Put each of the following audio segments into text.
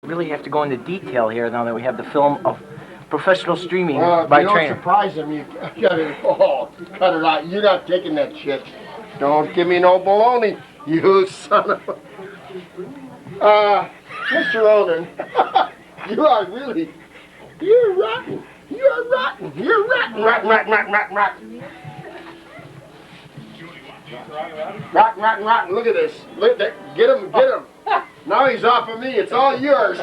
Really have to go into detail here now that we have the film of professional streaming by Trainer. If you don't surprise him, you gotta, cut it out. You're not taking that shit. Don't give me no baloney, you son of a... Mr. Olden, you are really, you're rotten. You're rotten. You're rotten. Rotten, rotten, rotten, rotten, rotten. Rotten, rotten, rotten. Look at this. Look at that. Get him, get him. Now he's off of me. It's all yours.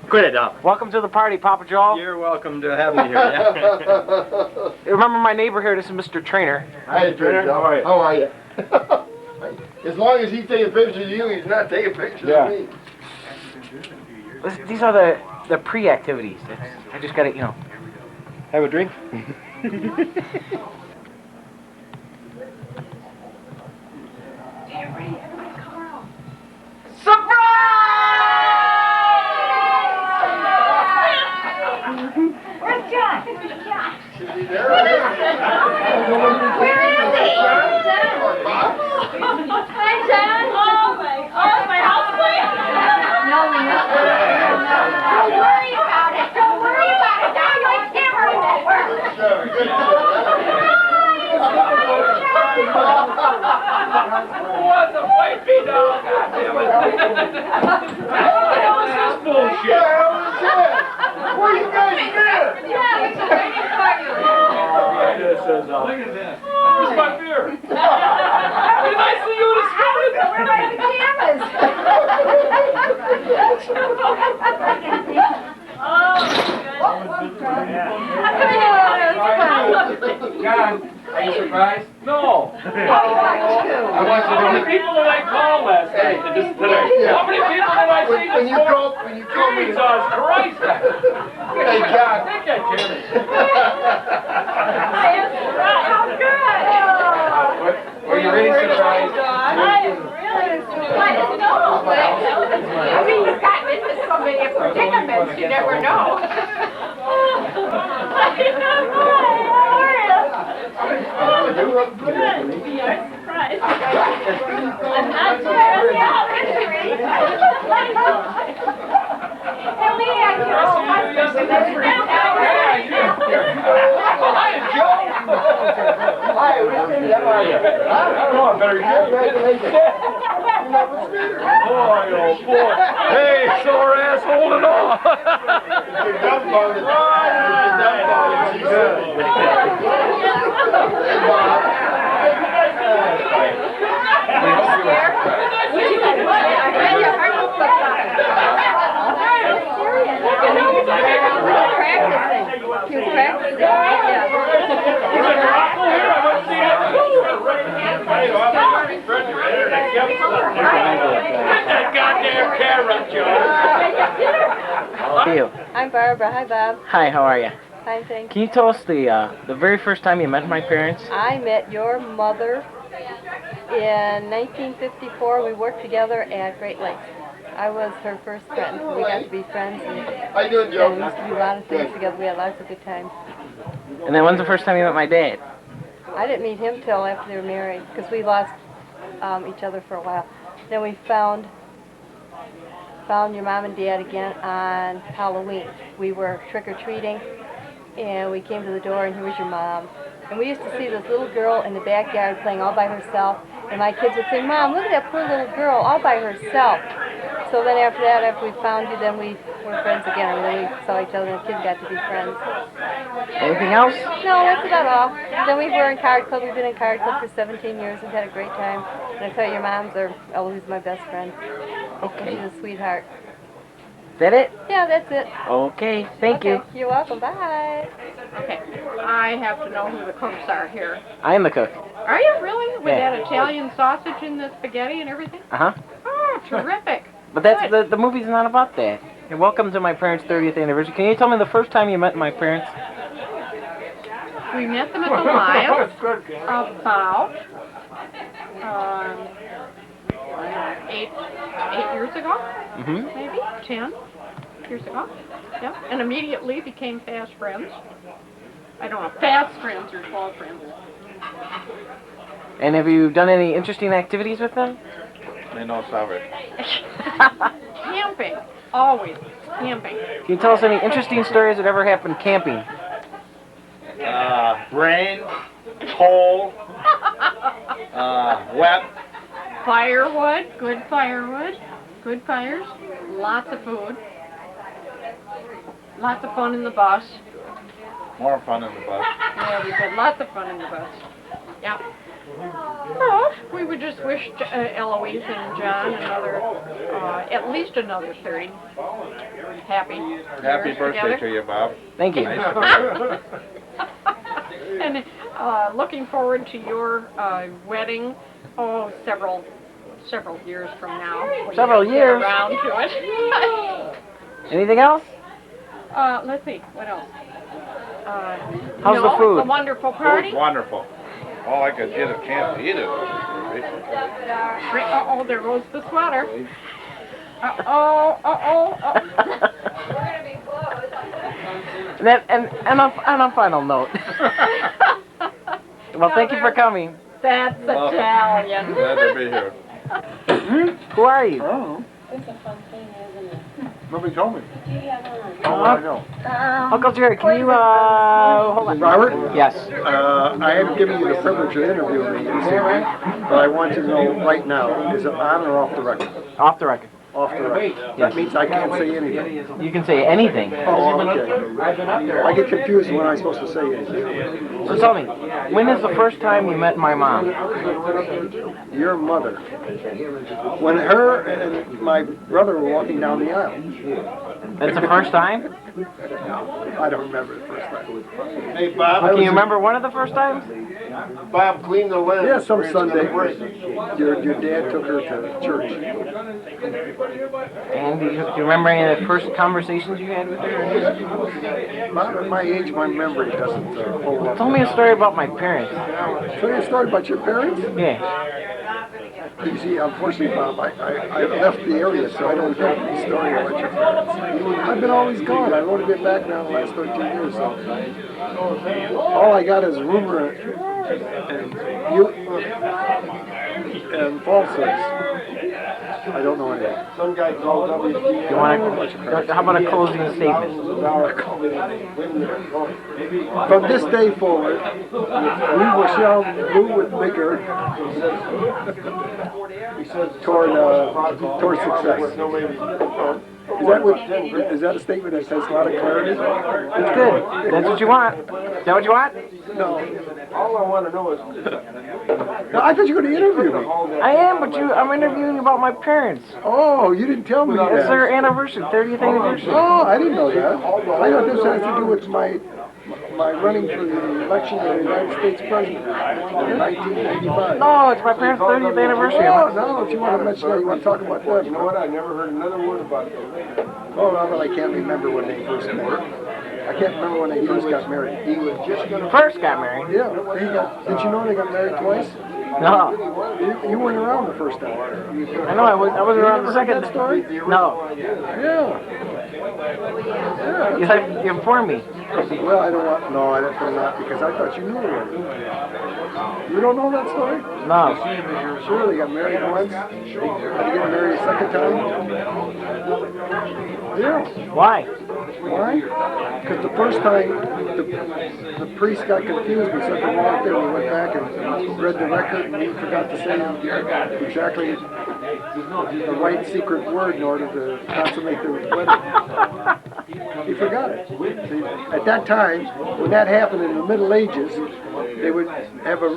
Quit it, Doc. Welcome to the party, Papa Joe. You're welcome to have me here. Yeah. Remember my neighbor here. This is Mr. Trainer. Hi, Trainer. How are you? How are you? As long as he's taking pictures of you, he's not taking pictures of me. These are the pre-activities. I just gotta, Have a drink? Where's John? Should be there. Where is he? Hi, John. Oh, my house plate? No, we missed it. Don't worry about it. Don't worry about it. Now you're on camera. What the fight be dog? Goddammit. What is this bullshit? Where you guys been? Yeah, we've been waiting for you. Look at this. Where's my beer? Did I see you in a spirit? We're my pajamas. John, are you surprised? No. I How many people did I call last night? Today? How many people did I see this morning? When you call me, Jesus Christ! hey John. I think I can. How good. Were you really surprised? I really surprised. No, but I mean, you've gotten into so many predicaments, you never know. You look good. I'm surprised. I'm not surprised. And we had your own husband. That's Hi, Joe. Hi, how are you? I don't know, I better get Congratulations. Boy, oh boy. Hey, sore ass holding on. You're dumbfounded. You're I'm Barbara. Hi, Bob. Hi, how are you? Fine, thanks. Can you tell us the very first time you met my parents? I met your mother in 1954. We worked together at Great Lakes. I was her first friend. We got to be friends, and How you doing, Joe? we used to do a lot of things together. We had lots of good times. And then when's the first time you met my dad? I didn't meet him till after they were married because we lost each other for a while. Then we found your mom and dad again on Halloween. We were trick-or-treating, and we came to the door, and here was your mom. And we used to see this little girl in the backyard playing all by herself, and my kids would say, Mom, look at that poor little girl all by herself. So then after that, after we found you, then we were friends again. I mean, then we saw each other, and the kids got to be friends. Anything else? No, that's about all. Then we were in card club. We've been in card club for 17 years. We've had a great time. And I tell you, your mom's Eloise, my best friend. Okay. She's a sweetheart. Is that it? Yeah, that's it. Okay, thank you. You're welcome. Bye. Okay, I have to know who the cooks are here. I am the cook. Are you really? With Yeah. that Italian sausage and the spaghetti and everything? Uh-huh. Oh, terrific. But that's Good. the movie's not about that. And welcome to my parents' 30th anniversary. Can you tell me the first time you met my parents? We met them at the Lions about 8 years ago, Mm-hmm. maybe 10 years ago. Yeah, and immediately became fast friends. I don't know, fast friends or tall friends. And have you done any interesting activities with them? They know summer. Camping. Always camping. Can you tell us any interesting stories that ever happened camping? Rain, cold, wet. Firewood. Good firewood. Good fires. Lots of food. Lots of fun in the bus. More fun in the bus. Yeah, we had lots of fun in the bus. Yeah. Oh, we would just wish Eloise and John another, at least another 30 happy Happy years birthday together. to you, Bob. Thank you. And looking forward to your wedding. Oh, several years from now. when Several you get years? around to it. Anything else? Let's see. What else? How's the food? A wonderful party. It was wonderful. All I could get at camp to eat it. Uh-oh, there goes the sweater. Uh-oh. And on a final note. Well, thank you for coming. That's Italian. Glad to be here. Who are you? Oh. Nobody told me. I know. Uncle Jerry, can you, hold on. Robert? Yes. I haven't given you the privilege of interviewing me this evening, but I want to know right now, is it on or off the record? Off the record. Off the record. That means I can't say anything. You can say anything. Oh, okay. I get confused when I'm supposed to say anything. So tell me, when is the first time you met my mom? Your mother. When her and my brother were walking down the aisle. That's the first time? I don't remember the first time. Hey, Bob. Can you remember one of the first times? Bob, clean the lens. Yeah, some Sunday. Your dad took her to church. And do you remember any of the first conversations you had with her? Bob, at my age, my memory doesn't hold up. Tell me a story about my parents. Tell you a story about your parents? Yeah. You see, unfortunately, Bob, I left the area, so I don't have any story about your parents. I've been always gone. I've only been back now the last 13 years, so all I got is rumor and falsehoods. I don't know anything. Some guy called WG. You want how about a closing statement? From this day forward, we shall move with vigor toward success. Is that a statement that has a lot of clarity? That's good. That's what you want. Is that what you want? No. All I want to know is... No, I thought you were going to interview me. I am, but I'm interviewing about my parents. Oh, you didn't tell me It's that. their anniversary, 30th anniversary. Oh, I didn't know that. I thought this had to do with my running for the election of the United States President in 1985. No, it's my parents' 30th anniversary. Oh, no, if you want to mention that, you want to talk about that. You know what? I never heard another word about that. Oh, no, but I can't remember when they first met. I can't remember when they first got married. He was just going to... First got married. Yeah, did you know they got married twice? No. You weren't around the first time. I know, I wasn't around the second. That story? No. Yeah. You informed me. Well, I don't want... No, I don't not, because I thought you knew already. You don't know that story? No. Sure, they got married once. Did you get married a second time? Yeah. Why? Why? Because the first time, the priest got confused and said the wrong thing. We went back and read the record and he forgot to say exactly the right secret word in order to consummate the wedding. He forgot it. See, at that time, when that happened in the Middle Ages, they would have a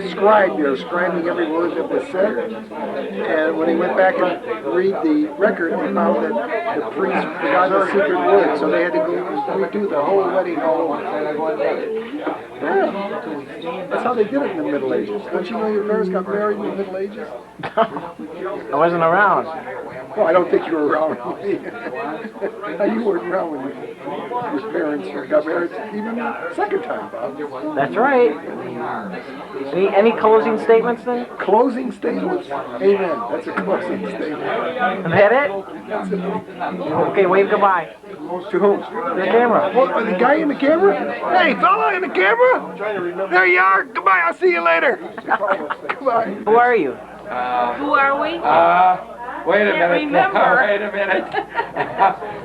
scribe there scribing every word that was said. And when he went back and read the record, he found that the priest forgot the secret word. So they had to go redo the whole wedding all over. Yeah. That's how they did it in the Middle Ages. Don't you know your parents got married in the Middle Ages? I wasn't around. Well, I don't think you were around. You weren't around when your parents got married even the second time, Bob. That's right. Any closing statements then? Closing statements? Amen. That's a closing statement. Is that it? That's it. Okay, wave goodbye. To whom? The camera. Oh, the guy in the camera? Hey, fella in the camera? There you are. Goodbye. I'll see you later. Goodbye. Who are you? Who are we? Wait a Can't minute. remember. Wait a minute.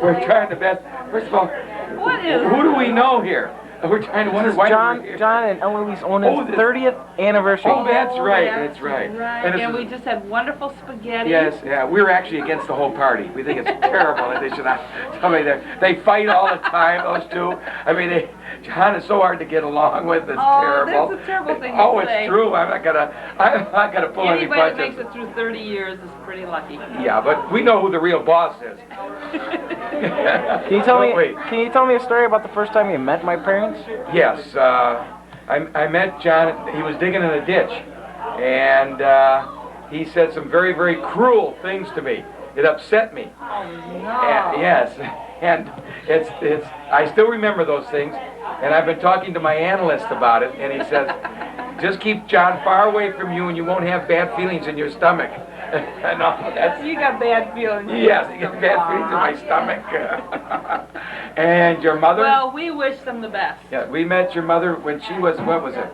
We're trying the best. First of all, What is who do we know here? We're trying to wonder why we're here. John and Eloise Onen's 30th anniversary. Oh, that's right. That's right. Right. this And is- we just had wonderful spaghetti. Yes, yeah, we're actually against the whole party. We think it's terrible that they should not, somebody there. They fight all the time, those two. I mean, John is so hard to get along with, it's terrible. That's a terrible thing to Oh, say. it's true, I'm not gonna pull any Anybody that punches. makes it through 30 years is pretty lucky. Yeah, but we know who the real boss is. Can you tell me? Wait. Can you tell me a story about the first time you met my parents? Yes, I met John, he was digging in a ditch, and he said some very, very cruel things to me. It upset me. Yes, and it's. I still remember those things, and I've been talking to my analyst about it, and he says, just keep John far away from you, and you won't have bad feelings in your stomach. No, that's. You got bad feelings. Yes, I get bad feelings in my stomach. And your mother? Well, we wish them the best. Yeah, we met your mother when she was, what was it?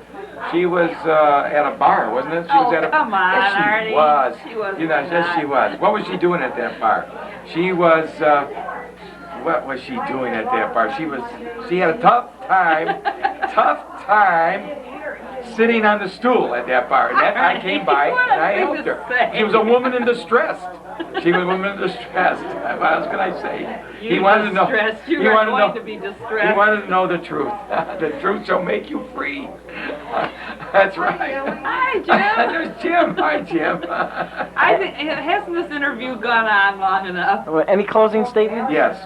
She was at a bar, wasn't it? She was at a, come on, yes, she Artie. was. She was You know, yes, she was. What was she doing at that bar? She was, what was she doing at that bar? She had a tough time sitting on the stool at that bar. And that, I came by and I helped her. She was a woman in distress. She was a woman in distress. What else can I say? You were distressed. You were going to be distressed. He wanted to know the truth. The truth shall make you free. That's right. Hi, Jim. There's Jim. Hi, Jim. I think, hasn't this interview gone on long enough? Any closing statements? Yes.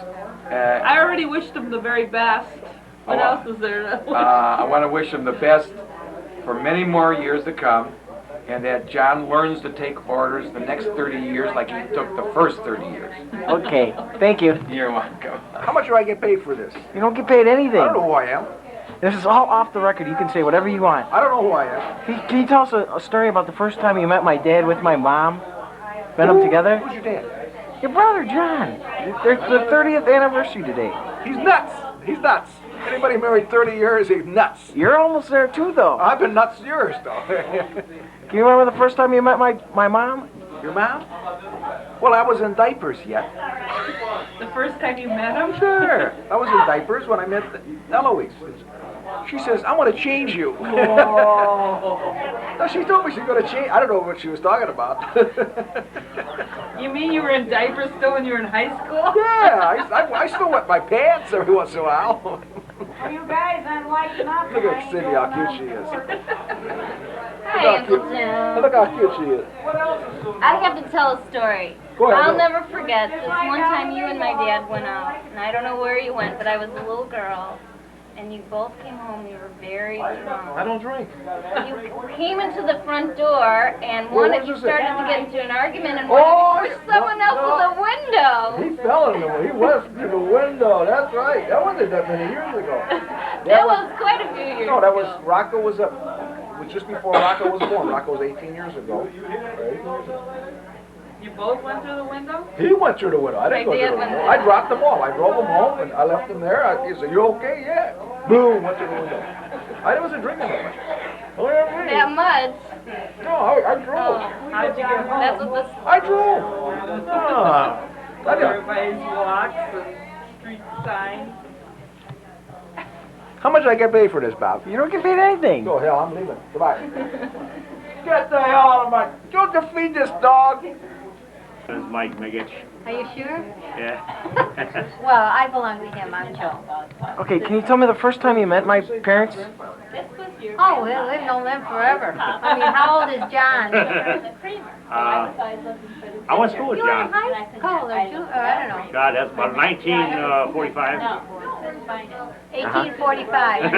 I already wished them the very best. What Oh, else is there to wish? I want to wish him the best for many more years to come, and that John learns to take orders the next 30 years like he took the first 30 years. Okay, thank you. You're welcome. How much do I get paid for this? You don't get paid anything. I don't know who I am. This is all off the record. You can say whatever you want. I don't know who I am. Can you tell us a story about the first time you met my dad with my mom? Met them together? Who's your dad? Your brother, John. There's the 30th anniversary today. He's nuts. He's nuts. Anybody married 30 years, he's nuts. You're almost there too, though. I've been nuts yours, though. Can you remember the first time you met my mom? Your mom? Well, I was in diapers yet. The first time you met him? Sure. I was in diapers when I met Eloise. She says, I want to change you. No, she told me she's going to change. I don't know what she was talking about. You mean you were in diapers still when you were in high school? Yeah, I still wet my pants every once in a while. You guys, I'm lighting up. Look at Cindy, how cute she is. Hi, Uncle Jim. Look how cute she is. I have to tell a story. Go ahead, I'll go. never forget this one time you and my dad went out, and I don't know where you went, but I was a little girl, and you both came home. You were very drunk. I don't drink. You came into the front door, and Where one of was you this started at? to get into an argument, and one of you pushed someone else to the window. He fell in the window. He went through the window. That's right. That wasn't that many years ago. That was quite a few years No, that ago. was Rocco was up. It was just before Rocco was born. Rocco was 18 years ago. Right? You both went through the window? He went through the window. I didn't My go dad through the went window. through. I dropped them off. I drove them home and I left them there. He said, "You okay?" Yeah. Boom, went through the window. I wasn't drinking that much. Oh, yeah, That much. no, I drove. How'd you get home? That's what this. I drove. Ah. I did. Everybody's walks and street signs. How much did I get paid for this, Bob? You don't get paid anything. Go hell, I'm leaving. Goodbye. Get the hell out of my... Don't you feed this dog? This is Mike Migich. Are you sure? Yeah. Well, I belong to him. I'm Joe. Okay, can you tell me the first time you met my parents? Oh, well, we've known them forever. I mean, how old is John? I went to school with You were in John. high school, or I don't know. God, that's about 1945. 1845.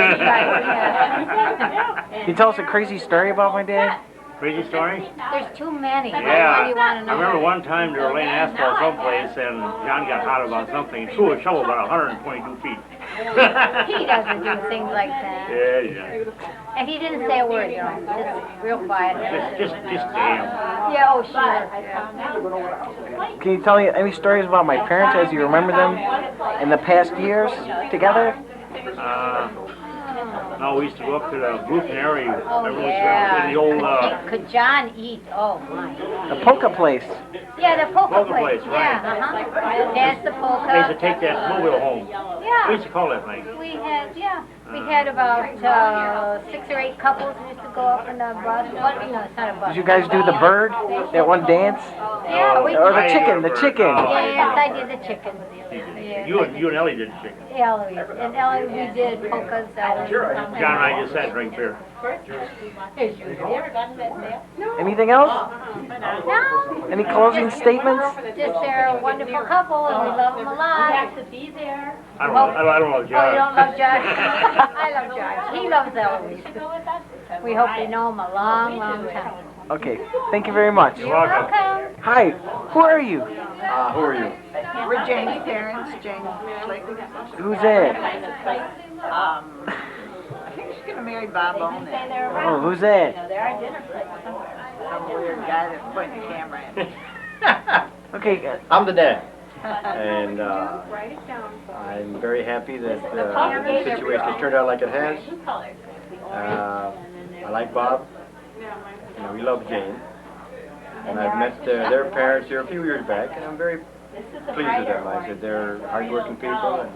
Can you tell us a crazy story about my dad? Crazy story? There's too many. Which Yeah. one do you want to I know? remember one time they were laying asphalt someplace and John got hot about something and threw a shovel about 122 feet. He doesn't do things like that. Yeah, yeah. And he didn't say a word, you know, just real quiet. Just damn. Yeah, oh, sure. Can you tell me any stories about my parents as you remember them in the past years together? No, we used to go up to the Blue Canary. Oh, Remember we used to yeah. go to the old, Could John eat? Oh, my. The polka place. Yeah, the polka Polka place. place, right. Yeah, uh-huh. Dance the polka. they used to take that mobile home. Yeah. We used to call that thing. We had about 6 or 8 couples who used to go up in the bus. Well, you know, it's not a bus. Did you guys do the bird? That one dance? Yeah, we Or the I did chicken, the bird. chicken. Oh, Yes, I did the chicken. Yeah. You and Ellie did the chicken. Eloise. And Eloise, we did polkas. John and I just sat and drank beer. Anything else? No, Any closing statements? just they're a wonderful couple and we love them a lot. I don't know, Oh, you don't love Josh? I love Josh. He loves Eloise. We hope they know him a long, long time. Okay, thank you very much. You're welcome. Welcome. Hi, who are you? Who are you? We're Jane's parents, Jane Clayton. Who's that? I think she's gonna marry Bob Owen. Oh, who's that? Some weird guy that pointed the camera at me. Okay, I'm the dad, and I'm very happy that the situation has turned out like it has. I like Bob, and we love Jane, and I've met their parents here a few years back, and I'm very pleased with them. I said they're hardworking people,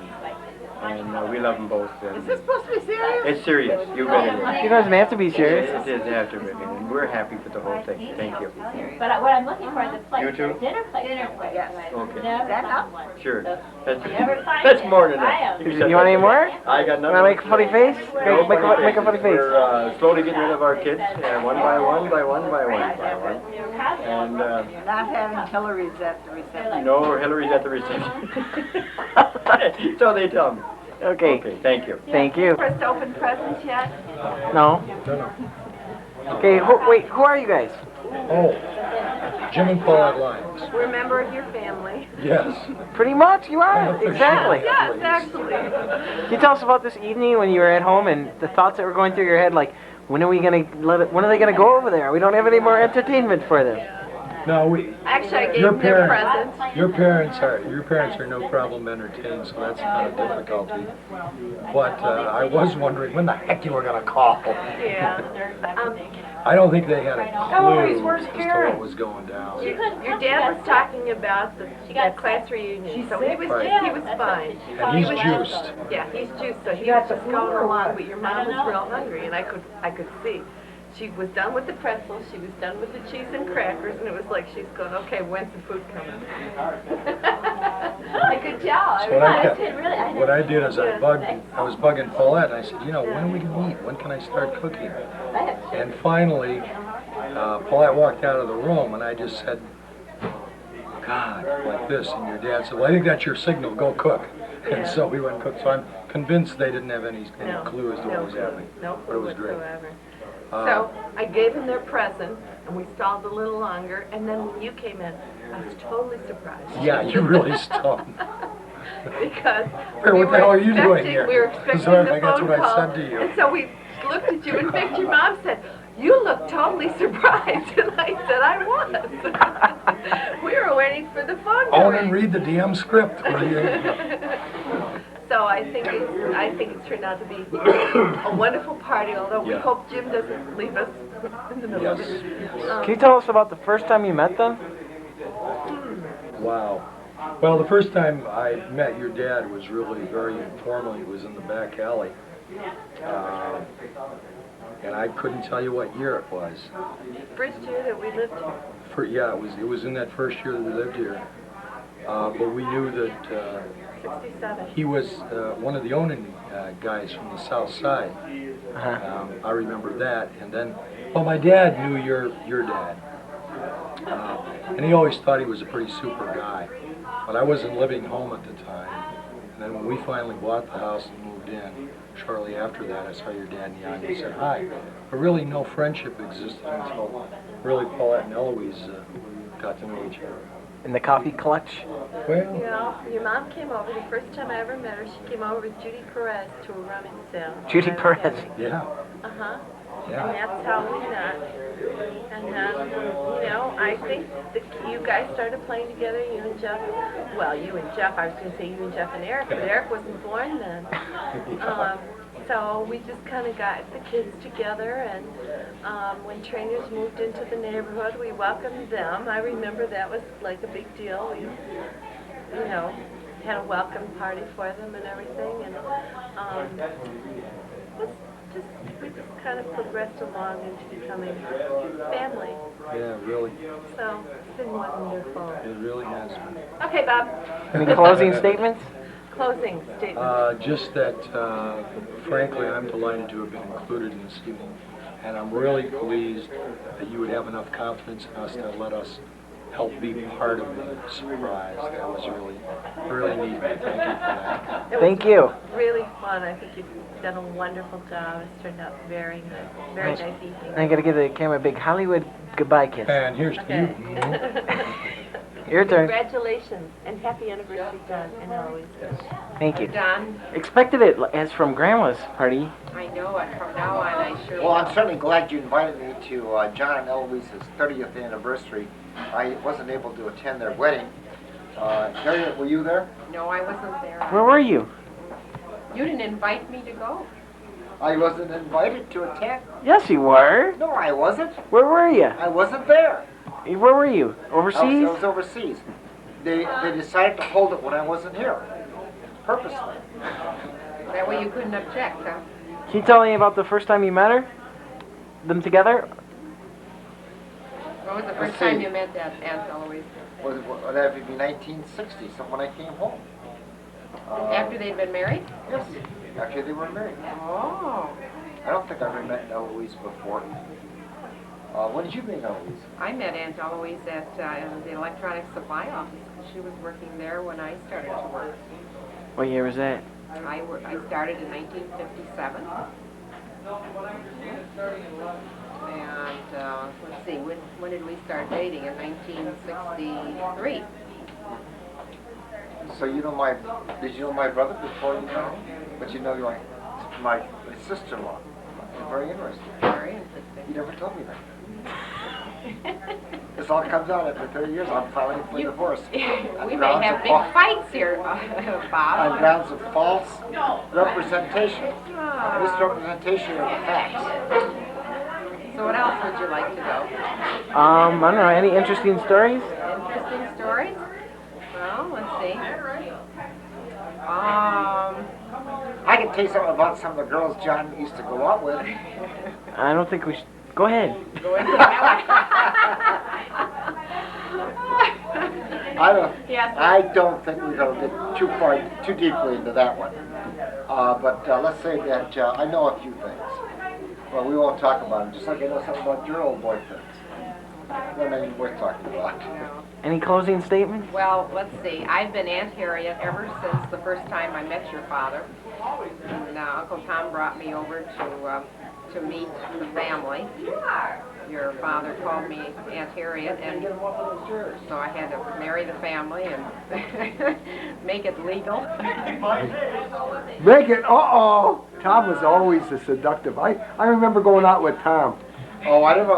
and we love them both. And Is this supposed to be serious? it's serious. You bet it is. you doesn't have to be serious. It is after me, and we're happy with the whole thing. Thank you. But what I'm looking for is a place. You too? Dinner place. Yes. Okay. Is that enough? Sure. That's more than that. You want any more? I got nothing. Want to make a funny face? No Make a funny face. We're slowly getting rid of our kids, one by one, by one, by one, by one. And You're not having Hillary's at the reception. no, Hillary's at the reception. So they tell me. Okay, Okay, thank you. thank you. First open presents yet? No? Okay, wait, who are you guys? Oh, Jim and Paul Lyons. We're a member of your family. Yes. Pretty much, you are. Exactly. Yes, actually. Can you tell us about this evening when you were at home and the thoughts that were going through your head, like, when are they gonna go over there? We don't have any more entertainment for them. No, Actually, I gave your them their parents, presents. your parents are no problem entertaining, so that's not a difficulty. But I was wondering when the heck you were gonna call. Yeah. I don't think they had a clue as to what was going down. Your dad was talking about the class reunion, so he was fine. And he's juiced. Yeah, he's juiced, so he was just going along, but your mom was real hungry, and I could see. She was done with the pretzels, she was done with the cheese and crackers, and it was like she's going, okay, when's the food coming? I could tell. So what I did is I was bugging Paulette, and I said, when are we gonna eat? When can I start cooking? And finally, Paulette walked out of the room, and I just said, God, like this, and your dad said, well, I think that's your signal, go cook. And so we went and cooked, so I'm convinced they didn't have any clue as to what was happening. No But it clue was great. whatsoever. So I gave them their present, and we stalled a little longer, and then when you came in, I was totally surprised. Yeah, you really stunned. Because What the hell are you doing here? We were expecting Sorry, the that's phone what I call, said to you. and so we looked at you. In fact, your mom said, "You look totally surprised," and I said, "I was." We were waiting for the phone Oh, to and ring. read the damn script. What are you? So I think it's turned out to be a wonderful party. Although we Yeah. hope Jim doesn't leave us in the middle of Yes. it. Can you tell us about the first time you met them? Wow. Well, the first time I met your dad was really very informal. It was in the back alley. And I couldn't tell you what year it was. First year that we lived here. It was in that first year that we lived here. But we knew that 67. he was one of the owning guys from the south side. I remember that. And then, well, my dad knew your dad. And he always thought he was a pretty super guy. But I wasn't living home at the time. And then when we finally bought the house and moved in, shortly after that, I saw your dad and Jan and said hi. But really no friendship existed until really Paulette and Eloise got to know each other. In the coffee clutch? Well, Yeah, your mom came over. The first time I ever met her, she came over with Judy Perez to a rummage sale. Judy Perez. yeah. Uh-huh. And Yeah. that's how we met. And I think that you guys started playing together, you and Jeff. Well, you and Jeff, I was going to say you and Jeff and Eric, but Eric wasn't born then. so we just kind of got the kids together, and when trainers moved into the neighborhood, we welcomed them. I remember that was like a big deal. We, you know, had a welcome party for them and everything, and we just kind of progressed along into becoming family. Yeah, really. So it's been wonderful. It really has been. Okay, Bob. Any closing statements? Closing statement. Just that, frankly, I'm delighted to have been included in this evening, and I'm really pleased that you would have enough confidence in us to let us help be part of the surprise. That was really neat. Thank you for that. Thank you. Really fun. I think you've done a wonderful job. It's turned out very nice. Very nice evening. I gotta give the camera a big Hollywood goodbye kiss. And here's to Okay. you. Your turn. Congratulations and happy anniversary, John and Eloise. Thank you. Don, Expected it as from Grandma's party. I know it. From now on, I sure Well, will. I'm certainly glad you invited me to John and Eloise's 30th anniversary. I wasn't able to attend their wedding. Harriet, were you there? No, I wasn't there. Where were you? You didn't invite me to go. I wasn't invited to attend. Yes, you were. No, I wasn't. Where were you? I wasn't there. Where were you? Overseas? I was overseas. They decided to hold it when I wasn't here, purposely. That way you couldn't object, huh? Can you tell me about the first time you met her? Them together? When was the Let's first time see. you met that Aunt Eloise? That would be 1960, so when I came home. After they'd been married? Yes, after they were married. Oh. I don't think I ever met Eloise before. When did you meet Eloise? I met Aunt Eloise at the electronic supply office. She was working there when I started to work. What year was that? I started in 1957. And let's see, when did we start dating? In 1963. So you know did you know my brother before you know him? But you know my sister-in-law. Very interesting. Very interesting. You never told me that. This all comes out after 30 years. I'm filing for divorce. We may have big fights here, Bob. On grounds of false representation. Misrepresentation of facts. So what else would you like to know? I don't know. Any interesting stories? Interesting stories? Well, let's see. I can tell you something about some of the girls John used to go out with. I don't think we should. Go ahead. Go into that one. Yes. I don't think we're going to get too deeply into that one. But let's say that I know a few things. Well, we won't talk about them, just like I know something about your old boyfriends. They're not even worth talking about. Any closing statements? Well, let's see. I've been Aunt Harriet ever since the first time I met your father. And Uncle Tom brought me over to meet the family. Your father called me Aunt Harriet, and so I had to marry the family and make it legal. Make it, Tom was always a seductive. I remember going out with Tom. Oh, I never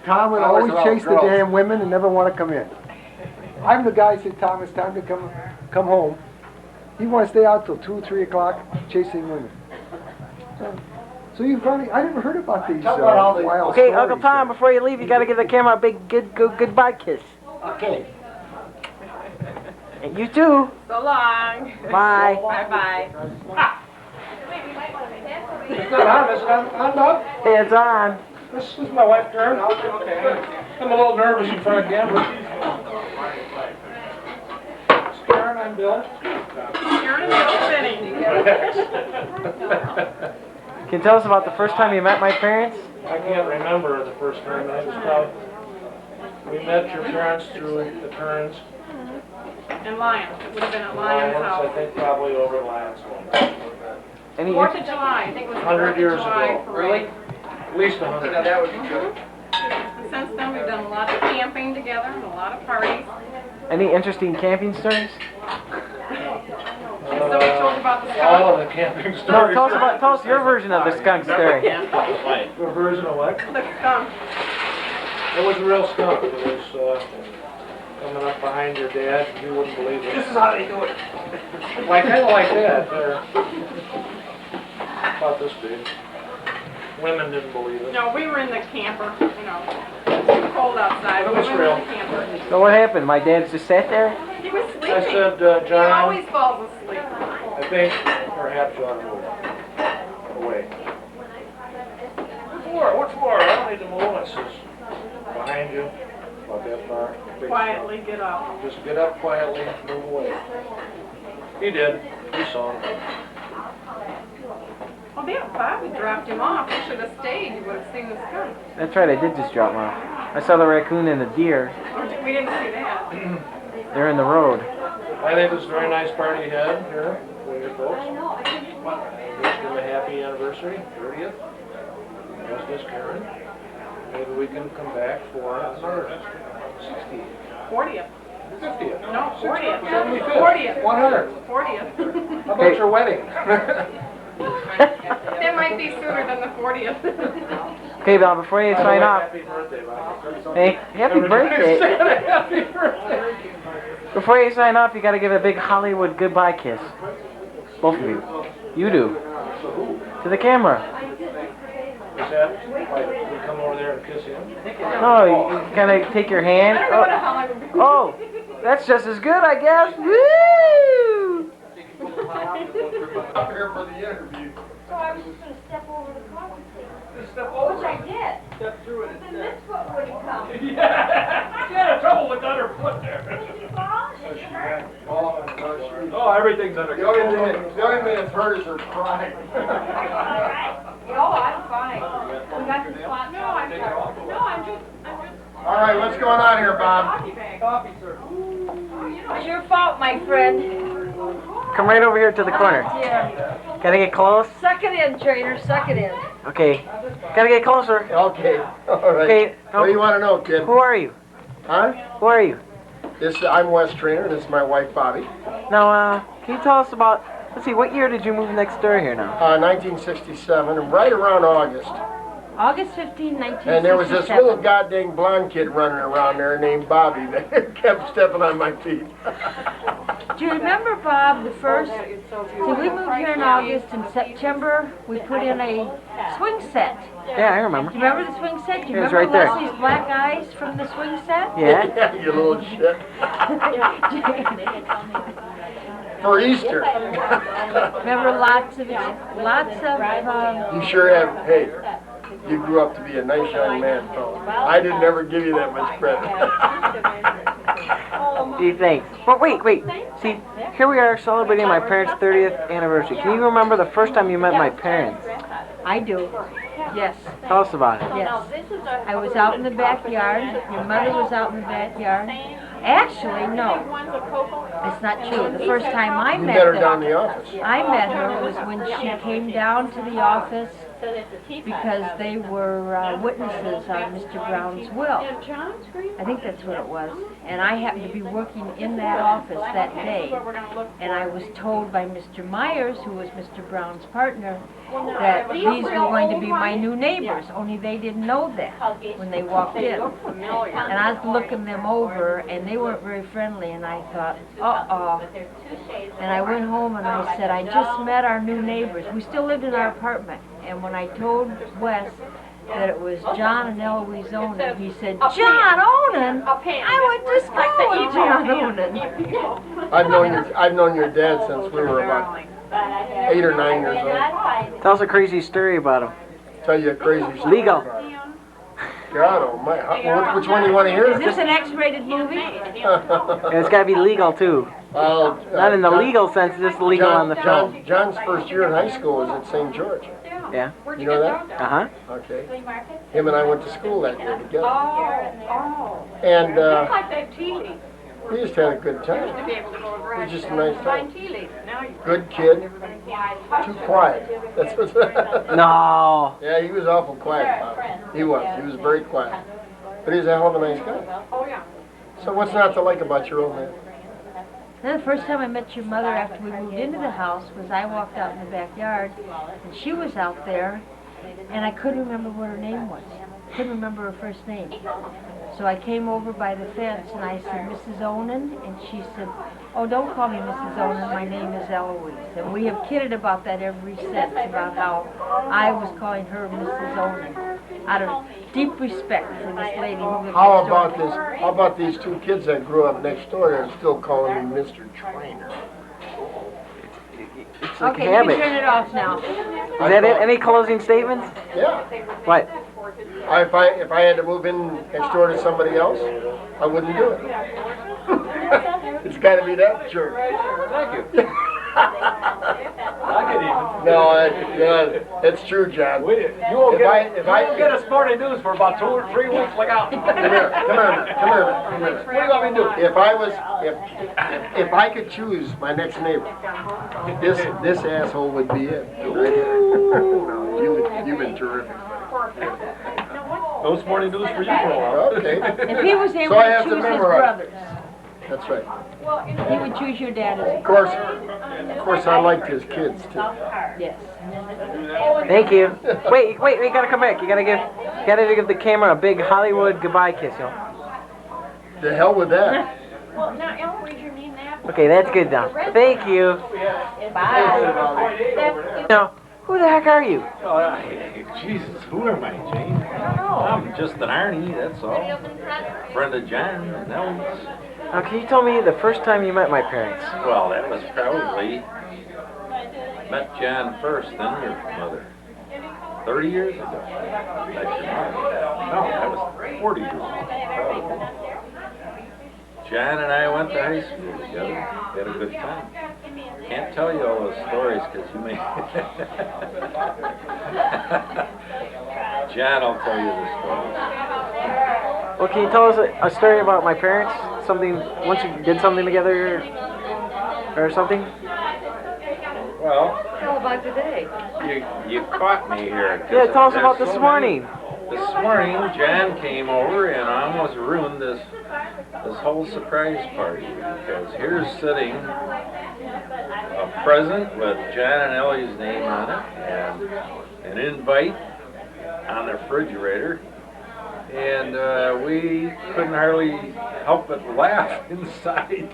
Tom would always chase the damn women and never want to come in. I'm the guy who said, Tom, it's time to come home. He want to stay out till 2 or 3 o'clock chasing women. So you probably, I never heard about these wild Okay, stories. Uncle Tom, before you leave, you got to give the camera a big goodbye kiss. Okay. And you too. So long. Bye. Bye-bye. It's not on, it's on, Bob? Hey, it's on. This is my wife, Karen. Okay. I'm a little nervous in front of Gambler. Karen, I'm Bill. Karen and Bill Finney. Can you tell us about the first time you met my parents? I can't remember the first time. It was probably, we met your parents through the Kearns. And Lions. It would have been at Lions' house. I think probably over at Lions. Any 4th of July. I think it was the 100 4th years of July ago. parade. At least 100. That would be good. And since then, we've done a lot of camping together and a lot of parties. Any interesting camping stories? So we told about the skunk. All of the camping No, stories. tell us your version of the skunk story. The version of what? The skunk. It was a real skunk. It was coming up behind your dad. You wouldn't believe it. This is how they do it. Like kind of like that. There. About this big. Women didn't believe it. No, we were in the camper, you know. It was cold outside, but we were in the camper. So what happened? My dad just sat there? He was sleeping. I said, He John, always falls asleep. I think perhaps you ought to move away. What for? I don't need to move. I says, behind you, about that far. Big Quietly stone. get up. Just get up quietly, move away. He did. He saw him. Well, yeah, Bobby dropped him off. He should have stayed. You would have seen the skunk. That's right, I did just drop him off. I saw the raccoon and the deer. We didn't see that. They're in the road. I think it's a very nice party you had here with your folks. I wish them a happy anniversary, 30th. Just this Karen. Maybe we can come back for another 60th. 40th. 50th. No, 40th. 75th. 40th. 100th. 40th. How about your wedding? That might be sooner than the 40th. Okay, Bob, before you sign off. Happy birthday, Bob. Hey, happy birthday. Happy birthday. Before you sign off, you gotta give a big Hollywood goodbye kiss. Both of you. You do. To the camera. Is that like we come over there and kiss him? No, you gotta take your hand. Oh, that's just as good, I guess. Woo! Up here for the interview. So I was just gonna step over the coffee table. Step over. Which I did. Step through it. But then this foot wouldn't come. Yeah. She had trouble with the other foot there. Did you fall? Did you hurt? Oh, everything's under The only control. thing that's hurt is her pride. Alright? No, I'm fine. We got the spot. No, I'm just. All right, what's going on here, Bob? Coffee, sir. It's your fault, my friend. Come right over here to the corner. Yeah. Gotta get close. Suck it in, trainer. Suck it in. Okay. Gotta get closer. Okay, all right. Okay. What do you want to know, kid? Who are you? Huh? Who are you? I'm Wes Trainer. This is my wife, Bobby. Now, can you tell us about, let's see, what year did you move next door here now? 1967, and right around August. August 15, 1967. And there was this little goddamn blonde kid running around there named Bobby that kept stepping on my feet. Do you remember, Bob, the first? So we moved here in August. In September, we put in a swing set. Yeah, I remember. Do you remember the swing set? Do you It was remember right there. Leslie's black eyes from the swing set? Yeah. Yeah, you little shit. For Easter. Remember lots of. You sure have. Hey, you grew up to be a nice young man, fella. I didn't ever give you that much credit. Do you think? Well, wait. See, here we are celebrating my parents' 30th anniversary. Can you remember the first time you met my parents? I do. Yes. Tell us about it. Yes. I was out in the backyard. Your mother was out in the backyard. Actually, no. It's not true. The first time I You met met her them, down the office. I met her was when she came down to the office because they were witnesses on Mr. Brown's will. I think that's what it was. And I happened to be working in that office that day. And I was told by Mr. Myers, who was Mr. Brown's partner, that these were going to be my new neighbors, only they didn't know that when they walked in. And I was looking them over, and they weren't very friendly, and I thought, uh-oh. And I went home and I said, I just met our new neighbors. We still lived in our apartment. And when I told Wes that it was John and Eloise Onan, he said, John Onan? I went to school with John Onan. I've known your dad since we were about 8 or 9 years old. Tell us a crazy story about him. Tell you a crazy story. Legal. God almighty. Which one do you want to hear? Is this an X-rated movie? And it's gotta be legal too. Not in the legal sense, just legal on the film. John's first year in high school was at St. George. Yeah. You know that? Uh-huh. Okay. Him and I went to school that year together. Oh. And Just like that tea leaf. we just had a good To time. be able to go over It was and just a nice find time. tea leaves. Now you Good kid. Too quiet. That's what. No. Yeah, he was awful quiet, Bob. He was. He was very quiet. But he's a hell of a nice guy. Oh, yeah. So what's not to like about your old man? Then the first time I met your mother after we moved into the house was I walked out in the backyard, and she was out there, and I couldn't remember what her name was. Couldn't remember her first name. So I came over by the fence and I said, Mrs. Onan? And she said, oh, don't call me Mrs. Onan, my name is Eloise. And we have kidded about that ever since, about how I was calling her Mrs. Onan, out of deep respect for this lady who lived How next door. about this? How about these two kids that grew up next door and still calling me Mr. Trainer? It's like Okay, a you habit. can turn it off now. Is that it? Any closing statements? Yeah. What? If I had to move in next door to somebody else, I wouldn't do it. It's got to be that jerk. Thank you. I could even. No, it's true, John. You won't get a sporting news for about 2 or 3 weeks. Look out. Come here. What do you want me to do? If I could choose my next neighbor, this asshole would be it. Right here. No, you've been terrific. No sporting news for you for a while. Okay. If he was able So I to have to choose his memorize. brothers, That's right. he would choose your dad as Of course, I liked his kids too. yes. Thank you. Wait, we gotta come back. You gotta give the camera a big Hollywood goodbye kiss, yo. The hell with that. Well, now, Eloise, your name that? Okay, that's good now. Thank you. Bye. Now, who the heck are you? Jesus, who am I, Jane? I'm just an Arnie, that's all. Friend of John and Eloise. Now, can you tell me the first time you met my parents? Well, that was probably, met John first, then your mother. 30 years ago. That's your mother. No, that was 40 years ago. John and I went to high school together. Had a good time. Can't tell you all those stories because you may... John will tell you the stories. Well, can you tell us a story about my parents? Something, once you did something together or something? Well, Tell about today. you caught me here. 'Cause Yeah, tell us there's about so this many. morning. This morning, John came over and almost ruined this whole surprise party because here's sitting a present with John and Ellie's name on it and an invite on the refrigerator, and we couldn't hardly help but laugh inside.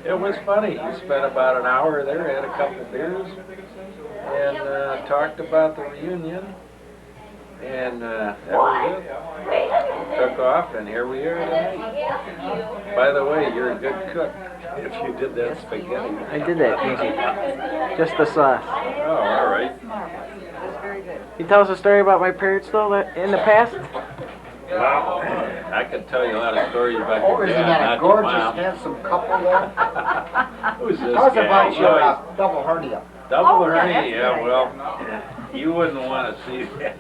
It was funny. We spent about an hour there, had a couple beers, and talked about the reunion. And that was it. Took off, and here we are tonight. By the way, you're a good cook if you did that spaghetti. I did that, easy. Just the sauce. Oh, all right. That's very good. Can you tell us a story about my parents, though, that in the past? Well, I could tell you a lot of stories about Oh, your isn't dad, that not a your gorgeous, mom. handsome couple there? Who's this How's guy? about You your know, double hernia? double Oh, yeah, hernia, that's yeah, good. well, you wouldn't want to see that.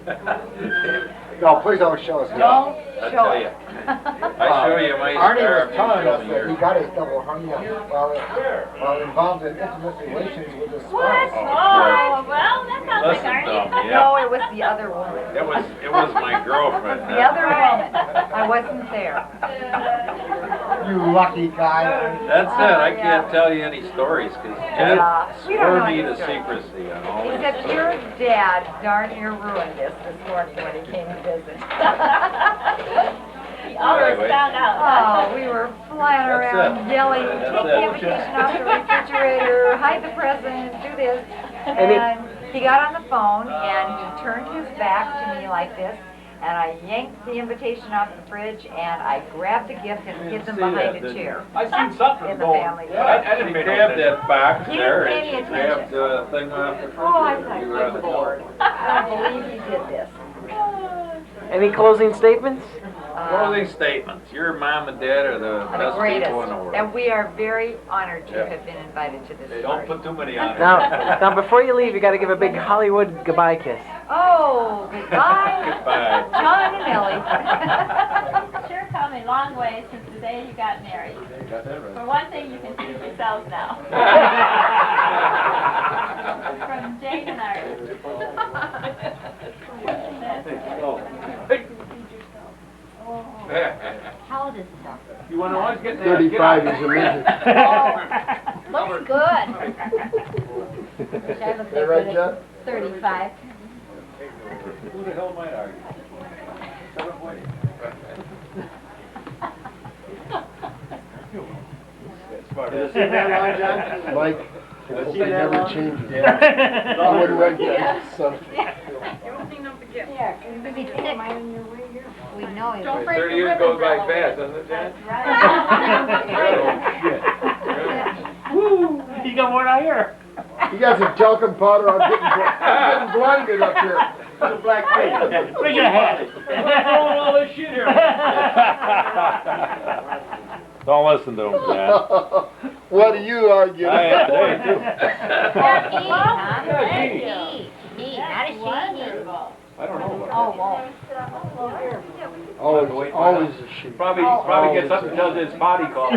No, please don't show us. Don't I show tell you. it. I show you my Arnie scar was telling us if you that show he me got his double hernia while involved in intimate relations with his What? spouse. Oh, well, that sounds like Listen, Arnie. Tom, No, yeah. it was the other woman. It was my girlfriend. The other woman. I wasn't there. You lucky guy. That's it. I can't tell you any stories because Jen We don't swore know me any to stories. secrecy on all these Except stories. your dad darn near ruined this morning when he came to visit. He almost Anyway. found out. Oh, we were flying That's around it. yelling, That's take it. the invitation off the refrigerator, hide the present, do this. And he- And he got on the phone and he turned his back to me like this, and I yanked the invitation off the fridge and I grabbed the gift and hid them See behind that, a didn't chair. I seen something In the going. family. I didn't She pay no grabbed attention. that box He there didn't and pay she any grabbed attention. the thing off the Oh, I refrigerator. thought You he were on was the bored. I don't believe he did this. Any closing statements? Closing statements. Your mom and dad are the The best greatest. people in the world. And we are very honored to Yeah. have been invited to this Hey, party. don't put too many on it. Now, before you leave, you got to give a big Hollywood goodbye kiss. Oh, goodbye. Goodbye. John and Ellie. Sure come a long way since the day you got married. Got that right. For one thing, you can choose yourselves now. From Jane and How old is he? You want to always get that. 35 is amazing. Looks good. Should I look Is that right, John? 35. Who the hell might argue? 7.8. Has it seen that long, John? Mike, I Has it hope seen I that never long? change it. Yeah. I wouldn't recognize the son of a- We know you. 30 years goes by fast, doesn't it, Jan? Woo! You got more out here. You got some talcum powder. I'm getting blinded up here. It's a black pig. Bring your hat. Throwing all this shit here. Don't listen to him, Dad. What are you arguing? I am, He, not a she. I don't know about Oh, whoa. Always a she. Probably gets up and does his potty call.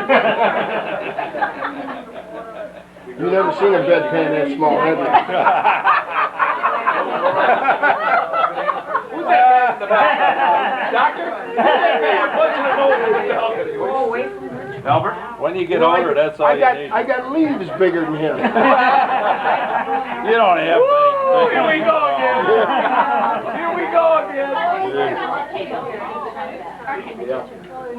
You never seen a bedpan that small, have you? Who's that man in the back? Doctor? Albert? When you get older, that's all you need. I got leaves bigger than him. You don't have many. Here we go again. Here we go again.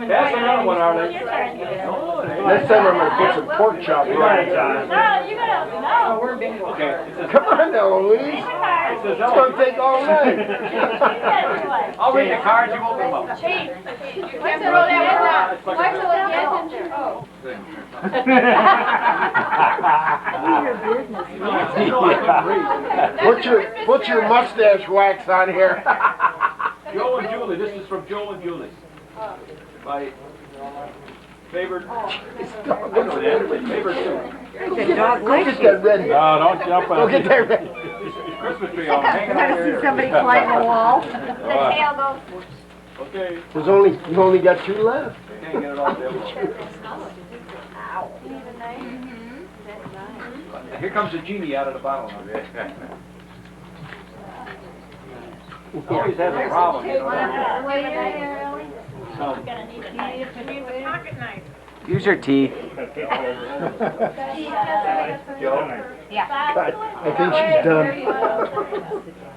Pass another one, Arlie. Next time I'm going to put some pork chop in it. Okay. Come on now, Eloise. It's going to take all night. I'll read the cards, you open them up. Chief, you can't throw that one out. Why so Put your mustache wax on here. Joe and Julie, this is from Joe and Julie. My favorite. Favorite two. Go get that ready. No, don't jump on Go get that ready. Christmas tree on hanging out here. Somebody climb the wall. The tail goes. Okay. You've only got 2 left. Can't get it all together. Here comes the genie out of the bottle. Always has a problem, you know. Use your teeth. Yeah. I think she's done.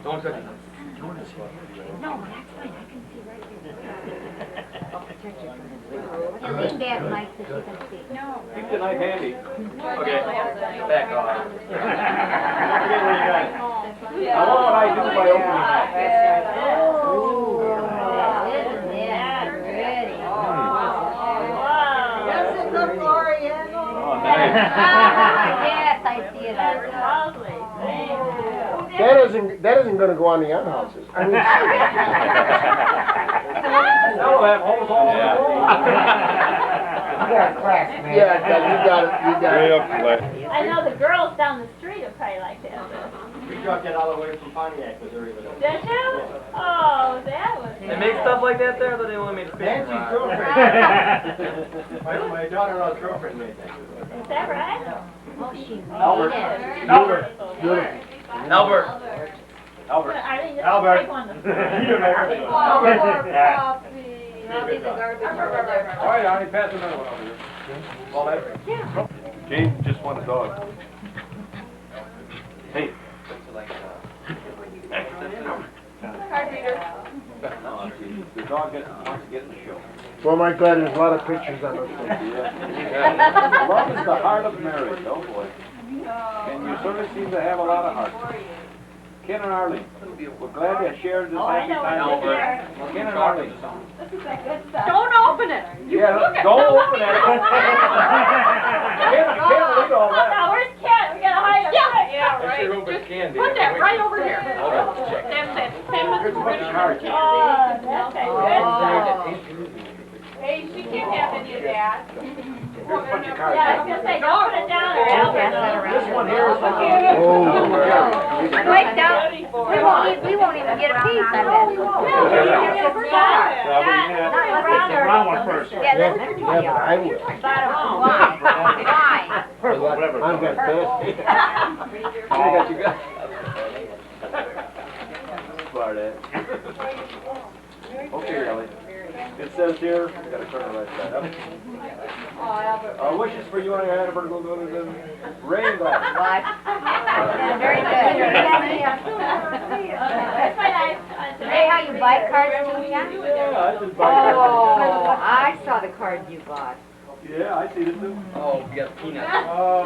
Don't touch it. No, that's fine. I can see right here. And lean back, Mike, so she can see. No. Keep the knife handy. Okay. Back off. I want what I do by opening that. Yes, I see it. That isn't going to go on the outhouses. I mean, Now we'll have holes all over the wall. You got a class, man. yeah, you got it. You got Way it. up left. I know the girls down the street will probably like that. We dropped it all the way from Pontiac, Missouri. Did you? Oh, that was. They make stuff like that there, or they want me to Nancy's girlfriend. my daughter-in-law's girlfriend made that. Is that right? Oh, she made Albert. it. Albert. Albert. Albert. I think this Albert. is a big one. I'll be the garbage over there. All right, Arnie, pass another one over here. All that. Gene just want a dog. Hey. The dog wants to get in the show. Well, my God, there's a lot of pictures on those things. Love is the heart of marriage, oh boy. And you sort of seem to have a lot of heart. Ken and Arlene, we're glad to share this happy time over. Ken and Arlene. Don't open it. Yeah, don't open it. Ken, read all that. Now, where's Ken? We gotta hide him. Yeah, right. Sure hope it's candy. Put that right over here. Okay. That famous original candy. Oh, that's a good Hey, she can't have any of that. Here's a bunch of cards. Yeah, I was gonna say, don't put it down there, Albert. This one here is from Right down. We won't even get a piece of it. Round one first. Yeah, that's for you. I will. Why? I'm going to I got you guys. Smart ass. Okay, Ellie. It says here, we gotta turn the right side up. Our wishes for you and your anniversary go to the rain glass. Very good. Hey, how you buy cards too, John? Yeah, I just buy Oh, I saw the card you bought. You Yeah, I see this too. Oh, we got peanuts. Uh-oh.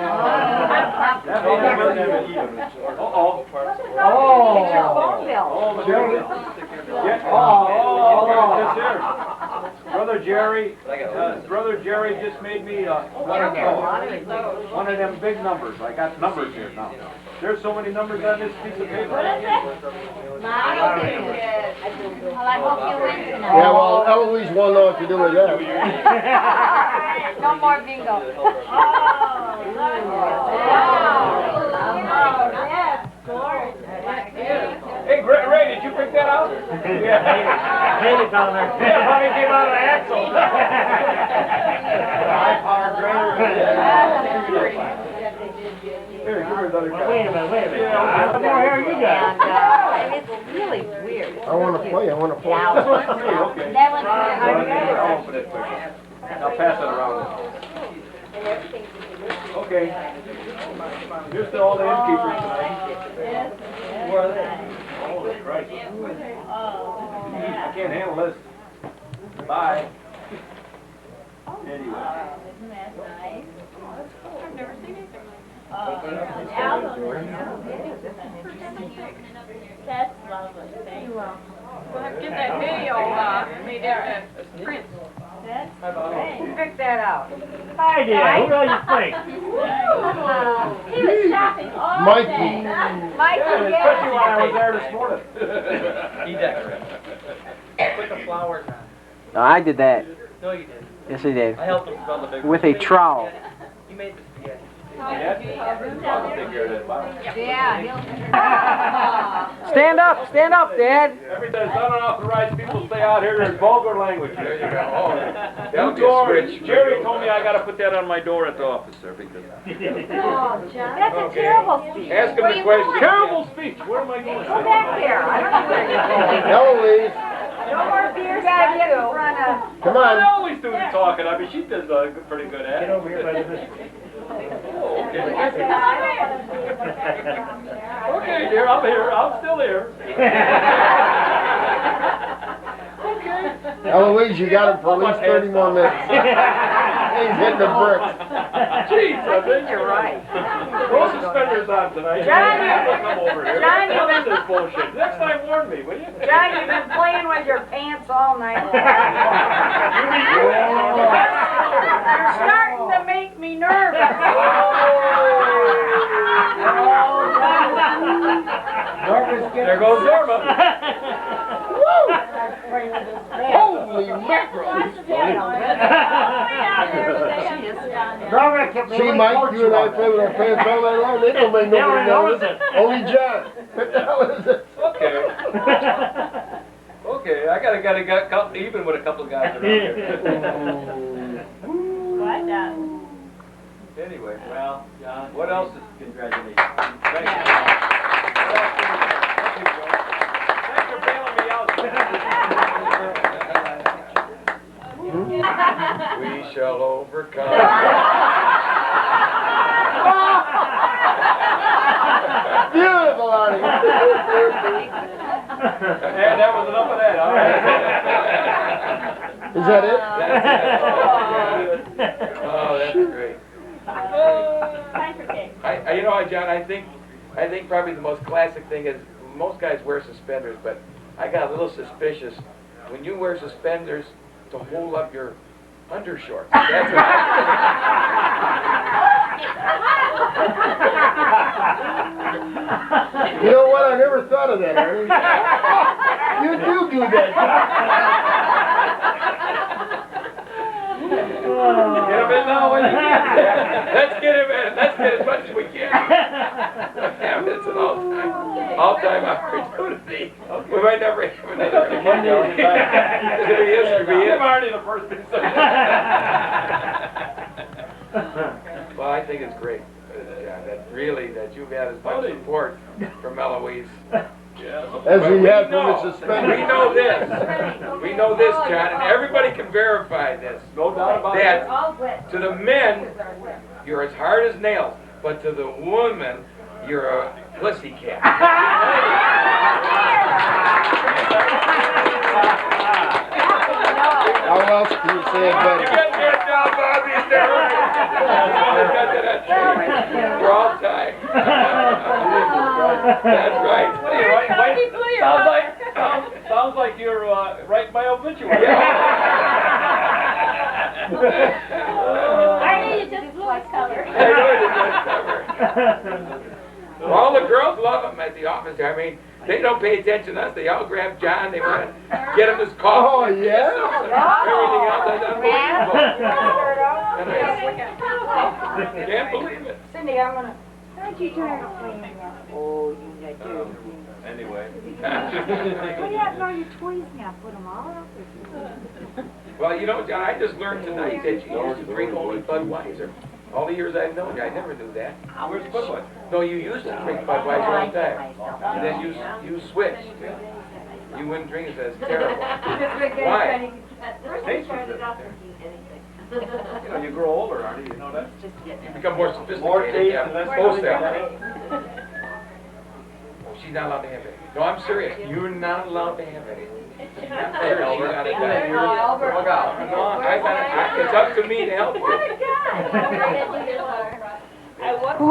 It's your phone bill. Jerry. Brother Jerry just made me one of them big numbers. I got numbers here now. There's so many numbers on this piece of paper. Well, I hope you win tonight. Yeah, well, Eloise won't know what to do with that. No more bingo. Hey, Ray, did you pick that out? Yeah. Made it down there. Yeah, honey came out of the axle. High-powered Here, give her another card. Wait a minute. Yeah, What more hair you got? And it's really weird. I want to play. Okay. That one's I'll open it quick. I'll pass it around. Okay. Here's to all the innkeepers tonight. Who are they? Holy Christ. I can't handle this. Bye. Anyway. Isn't that nice? I've never seen anything like That's lovely. Thank you. that. Get that video made there at Prince. That's Who picked that out? Hi, dear. Who do you think? He was shopping all Mikey. day. Yeah, especially when I was there this morning. He decorated. Put the flowers on. No, I did that. No, you didn't. Yes, I did. I helped him spell the big With a trowel. You made the spaghetti. I'll take care of that. Bye. Yeah, Stand up, Dad. Every time unauthorized people stay out here, there's vulgar language. There you go. Oh, that'll be a switch. Jerry told me I gotta put that on my door at the office, sir, because. Oh, John. That's a terrible speech. Ask him the question. Terrible speech. Where am I going? Go back there. I don't know where you're going. Eloise, No more beers out in front of. come I on. always do the talking. I mean, she does pretty good at it. Get over here by the biscuit. Oh, okay. Okay, dear, I'm here. I'm still here. Eloise, you got him for at least 30 more minutes. He's hitting the bricks. Jeez, I think You're right. No suspenders on tonight. John, Come over here. John, you've What is been- this bullshit? Next time, warn me, will you? John, you've been playing with your pants all night long. You're starting to make me nervous. There goes Norma. Holy mackerel. See, Mike, you and I play with our pants all night long. They don't make nobody nervous. Only John. What the hell is it? Okay. Okay, I gotta even with a couple of guys around here. What? Anyway, Well, John. what else is, Congratulations. thank you. Thanks for bailing me out. We shall overcome. Beautiful, Artie. And that was enough of that, all right? Is that it? Oh, that's great. Time for cake. You know what, John, I think probably the most classic thing is most guys wear suspenders, but I got a little suspicious when you wear suspenders to hold up your undershorts. That's what You know what? I never thought of that, Artie. You do that. Get him in now when you can. Let's get him in. Let's get as much as we can. Damn, it's an all-time opportunity. We might never have another. It'll be history. Give Artie the first piece of Well, I think it's great, John, that you've had as much support from Eloise. As we have from the We suspenders. We know this, John, and everybody can verify this. No doubt about it. That to the men, you're as hard as nails, but to the woman, you're a pussycat. How else can you say it better? job, Bobby. Is that right? For all time. That's right. Sounds like you're writing my obituary. Arnie, you just blew his cover. All the girls love him at the office there. I mean, they don't pay attention to us. They all grab John. They want to get him his coffee. Oh, yeah? Everything else is unbelievable. Can't believe it. Cindy, I'm gonna. How'd you turn it clean? Oh, you got two. Anyway. What happened to all your toys now? Put them all up? Well, you know, John, I just learned tonight that you used to drink only Budweiser. All the years I've known you, I never knew that. Where's Budweiser? No, you used to drink Budweiser all the time. And then you switched. You wouldn't drink it, that's terrible. Why? Tastes good. You know, you grow older, Arnie, you know that? You become more sophisticated. More taste yeah. and less Most money. definitely. Oh, she's not allowed to have it. No, I'm serious. You're not allowed to have it. I'm serious. You gotta die. Look out. No, it's up to me to help you. Who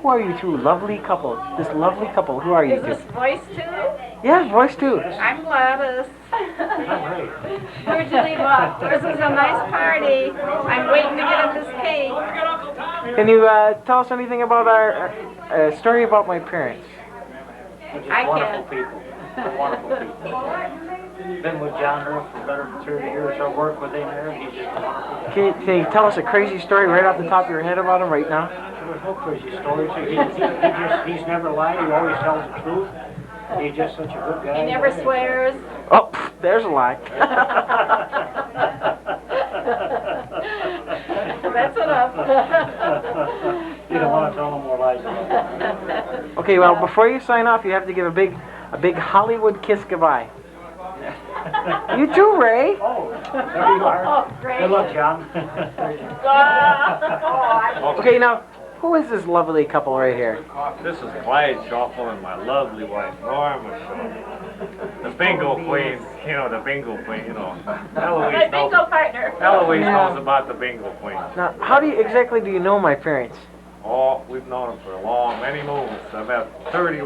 are you two lovely couple? This lovely couple. Who are you Is two? this voice too? Yeah, voice too. I'm Gladys. Where'd you leave off? This is a nice party. I'm waiting to get at this cake. Can you tell us anything about our story about my parents? I Wonderful can't. people. They're wonderful people. Been with John Ruff for better than 30 years. I work with him there, and he's just a wonderful guy. Can you tell us a crazy story right off the top of your head about him right now? There's no crazy stories. He's never lied. He always tells the truth. He's just such a good guy. He never swears. Oh, there's a lie. That's enough. You don't want to tell him more lies about him. Okay, well, before you sign off, you have to give a big Hollywood kiss goodbye. You too, Ray. Oh, there you are. Oh, great. Good luck, John. Okay, now, who is this lovely couple right here? This is Clyde Shuffle and my lovely wife, Norma Shuffle. The bingo queen, you know, the bingo queen, you know. My bingo partner. Eloise knows about the bingo queen. Now, how exactly do you know my parents? Oh, we've known them for many moons. About 30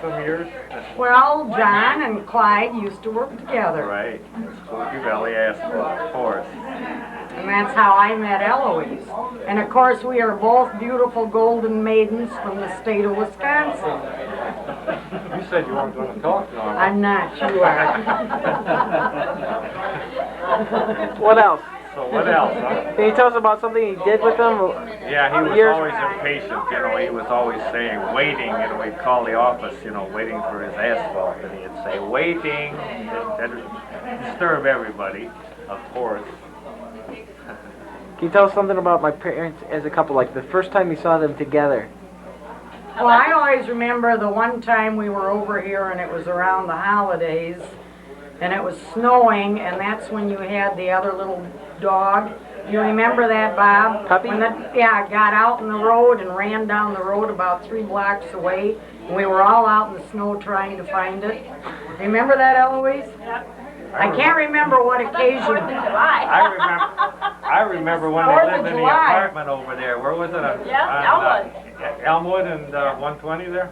some years? Well, John and Clyde used to work together. Right. Spooky Valley Asphalt, Forest. And that's how I met Eloise. And of course, we are both beautiful golden maidens from the state of Wisconsin. You said you weren't going to talk, Norma. I'm not, you are. What else? So what else, huh? Can you tell us about something you did with them? Yeah, he was Years- always impatient, you know, he was always saying, waiting, you know, he'd call the office, you know, waiting for his asphalt, and he'd say, waiting, that'd disturb everybody, of course. Can you tell us something about my parents as a couple, like the first time you saw them together? Well, I always remember the one time we were over here and it was around the holidays and it was snowing and that's when you had the other little dog. You remember that, Bob? Puppy? Yeah, got out in the road and ran down the road about 3 blocks away. And we were all out in the snow trying to find it. Remember that, Eloise? I can't remember what occasion. I remember when they lived in the apartment over there. Where was it? Elmwood. Elmwood and 120 there?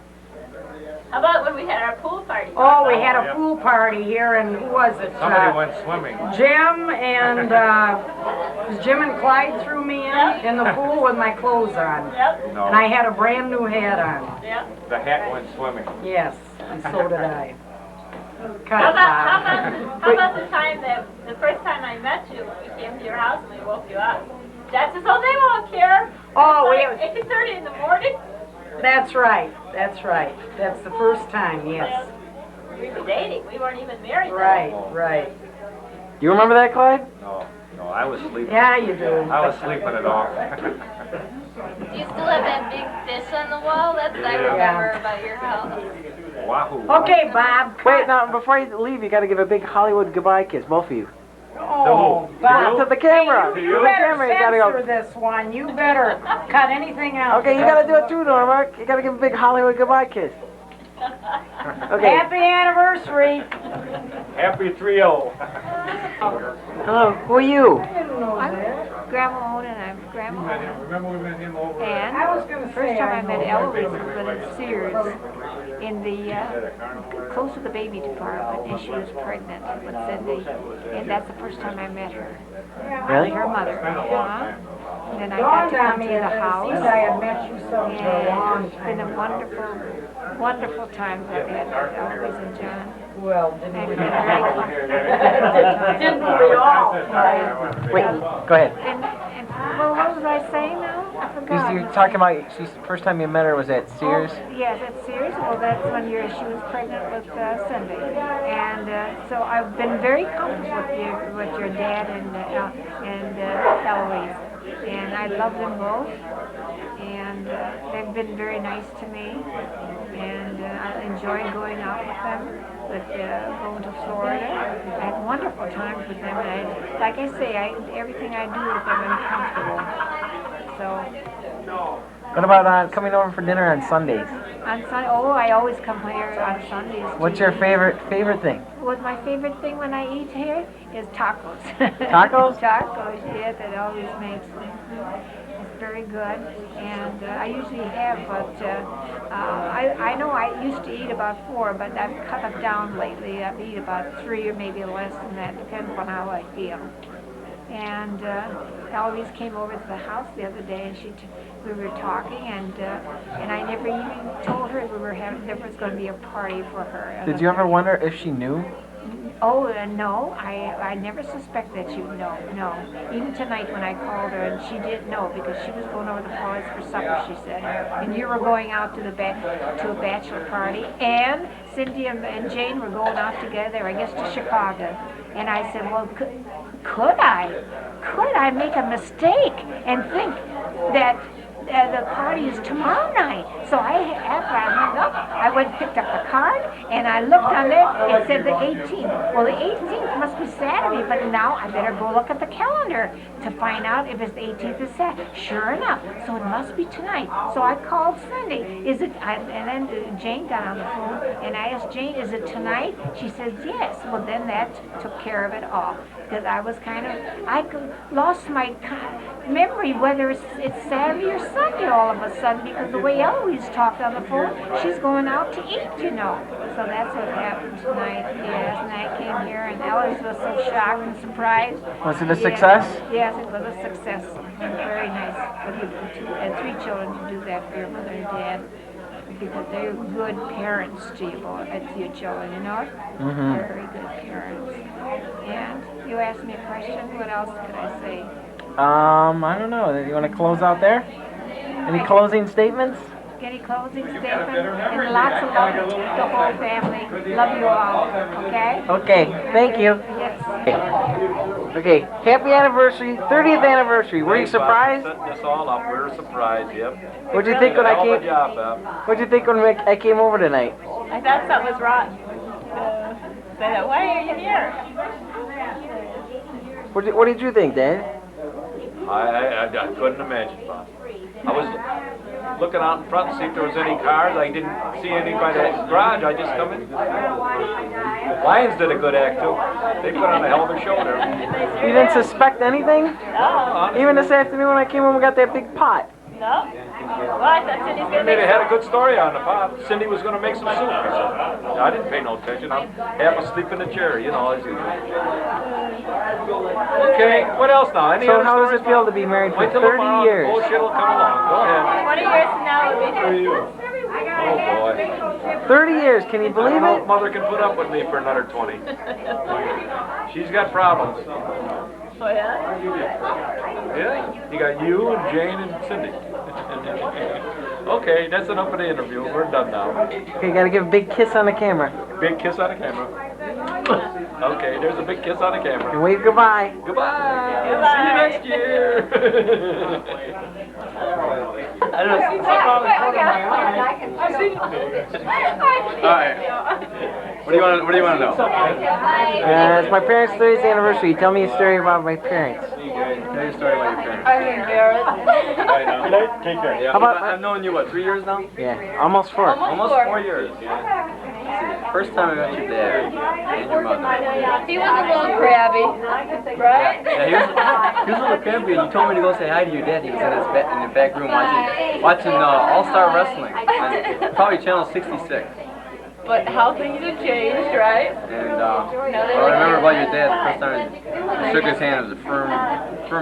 How about when we had our pool party? Oh, we had a pool party here, and who was it? Somebody went swimming. Jim and Jim and Clyde threw me in the pool with my clothes on. Yep. No. And I had a brand new hat on. Yep. The hat went swimming. Yes, and so did I. How about the time the first time I met you, we came to your house and we woke you up? Dad says, oh, they won't care. Oh, it's like 8:30 in the morning. That's right. That's right. That's the first time, yes. We were dating. We weren't even married. Right, right. Do you remember that, Clyde? No, I was sleeping. Yeah, you do. I was sleeping it off. Do you still have that big fish on the wall? That's what I remember about your house. Wahoo. Okay, Bob. Wait, now, before you leave, you got to give a big Hollywood goodbye kiss, both of you. Oh, Bob. To the camera. Hey, To you the better camera, you gotta go. censor this one. You better cut anything out. Okay, you got to do it too, Norma. You got to give a big Hollywood goodbye kiss. Okay. Happy anniversary. Happy 3-0. Hello, who are you? I'm Grandma Owen and I'm Grandma Owen. Remember we met him over And the first time I met Eloise was at Sears in the, close to the baby department, and she was pregnant with Cindy. And that's the first time I met her. Really? Her mother. And then I got to come to the house. And it's been a wonderful, wonderful time I've had with Eloise and John. Well, And it's been very comfortable. didn't we all? Wait, go ahead. And well, what was I saying now? I forgot. You're talking about, she's, the first time you met her was at Sears? Yes, at Sears. Well, that's when she was pregnant with Cindy. And so I've been very comfortable with your dad and Eloise. And I love them both. And they've been very nice to me. And I enjoy going out with them. Going to Florida. I had wonderful times with them. And like I say, everything I do with them, I'm comfortable. So. What about coming over for dinner on Sundays? On Sunday, I always come here on Sundays. What's your favorite thing? Well, my favorite thing when I eat here is tacos. Tacos? Tacos, yeah, that always makes. It's very good, and I usually have, but I know I used to eat about 4, but I've cut it down lately. I eat about 3 or maybe less than that, depends on how I feel. And Eloise came over to the house the other day, and we were talking, and I never even told her there was going to be a party for her. Did you ever wonder if she knew? Oh, no, I never suspected that she would know, no. Even tonight when I called her, and she didn't know, because she was going over to Paul's for supper, she said. And you were going out to a bachelor party, and Cindy and Jane were going out together, I guess to Chicago. And I said, well, could I make a mistake and think that the party is tomorrow night? So after I hung up, I went and picked up the card, and I looked on there, it said the 18th. Well, the 18th must be Saturday, but now I better go look at the calendar to find out if it's the 18th or Saturday. Sure enough, so it must be tonight. So I called Cindy, and then Jane got on the phone, and I asked Jane, is it tonight? She says, yes. Well, then that took care of it all. Because I was I lost my memory whether it's Saturday or Sunday all of a sudden, because the way Eloise talked on the phone, she's going out to eat, you know. So that's what happened tonight. Yes, and I came here, and Eloise was so shocked and surprised. Was it a success? Yes, it was a success. Very nice for you and 3 children to do that for your mother and dad. Because they're good parents to your children, you know? Mm-hmm. Very good parents. And you asked me a question, what else could I say? I don't know. You want to close out there? Any closing statements? Any closing statements? And lots of love to the whole family. Love you all, okay? Okay, thank you. Yes. Okay, happy anniversary, 30th anniversary. Were you surprised? Setting this all up, we're surprised, yep. What'd you think when I Hell of a came? job, Bob. What'd you think when I came over tonight? I thought something was wrong. Why are you here? What did you think, Dad? I couldn't imagine, Bob. I was looking out in front to see if there was any cars. I didn't see any by the garage. I just come in. Lions did a good act, too. They put on a hell of a show there. You didn't suspect anything? No. Even this afternoon when I came home, we got that big pot. No. Well, I thought Cindy's going to They make had a good story on the pot. Cindy was going to make some soup. I didn't pay no attention. I'm half asleep in the chair, you know, as usual. Okay, what else now? Any So other how does stories, it feel Bob? to be married for Wait till 30 tomorrow, years? the bullshit will come along. Go ahead. 20 years from now will be Oh, boy. 30 years, can you I believe don't know it? if Mother can put up with me for another 20. She's got problems. Oh, yeah? Yeah, you got you and Jane and Cindy. Okay, that's enough of the interview. We're done now. Okay, gotta give a big kiss on the camera. Big kiss on the camera. Okay, there's a big kiss on the camera. And wave goodbye. Goodbye. Goodbye. See you next year. I don't know. All right. What do you want to know? It's my parents' 30th anniversary. Tell me a story about my parents. Tell your story about your parents. I'm embarrassed. Take care. Yeah. How about I've known you, what, 3 years now? Yeah, almost 4. Almost 4 years. Yeah. first time I met your dad and your mother. He was a little crabby, right? Yeah, he was a little crabby, and you told me to go say hi to your dad. He was in in the back room watching All-Star Wrestling on probably channel 66. But how things have changed, right? And what I remember about your dad, the first time I shook his hand, it was a firm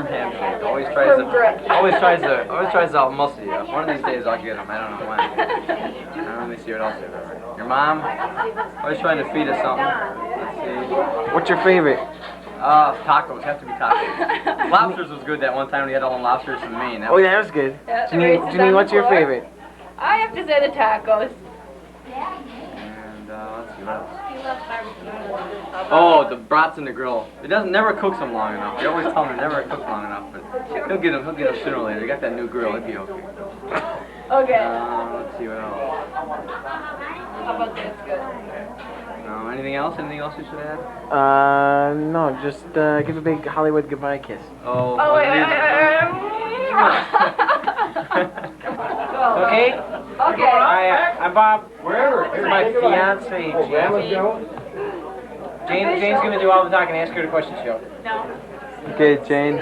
handshake. Always tries to outmuscle you. One of these days I'll get him. I don't know when. Let me see what else I remember. Your mom, always trying to feed us something. Let's see. What's your favorite? Tacos. Have to be tacos. Lobsters was good that one time we had all the lobsters from Maine. Oh, yeah, that was good. Yeah, Janine, what's your favorite? I have to say the tacos. And let's see what else. Oh, the brats in the grill. It never cooks them long enough. They always tell me it never cooks long enough, but he'll get them sooner or later. They got that new grill. It'd be okay. Okay. Let's see what else. How about this? Good. Anything else? Anything else you should add? No, just give a big Hollywood goodbye kiss. Oh. Okay? Okay. I'm Bob. Wherever. This is my fiance, Jane. Jane's gonna do all the talking. Ask her the questions, Joe. No. Okay, Jane.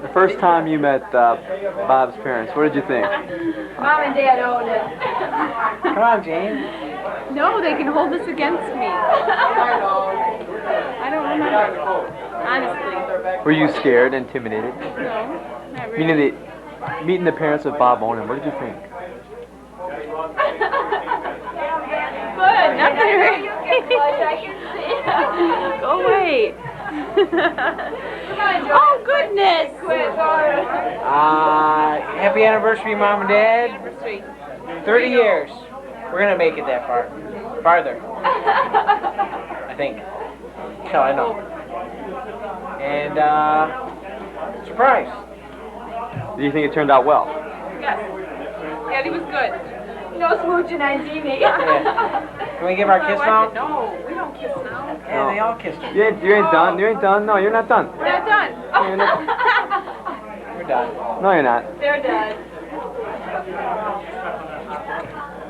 The first time you met Bob's parents, what did you think? Mom and Dad owned it. Come on, Jane. No, they can hold this against me. I don't remember. Honestly. Were you scared, intimidated? No, not really. Meeting the parents of Bob Onen, what did you think? Good, nothing really. Go away. Oh, goodness. Happy anniversary, Mom and Dad. 30 years. We're gonna make it that far. Farther. I think. Hell, I know. And, surprise. Do you think it turned out well? Yes. Yeah, he was good. No smooching on TV. Yeah. Can we give our kiss now? No, we don't kiss now. Yeah, they all kissed her. You ain't done. You ain't done. No, you're not done. We're not done. We're done. No, you're not. They're done.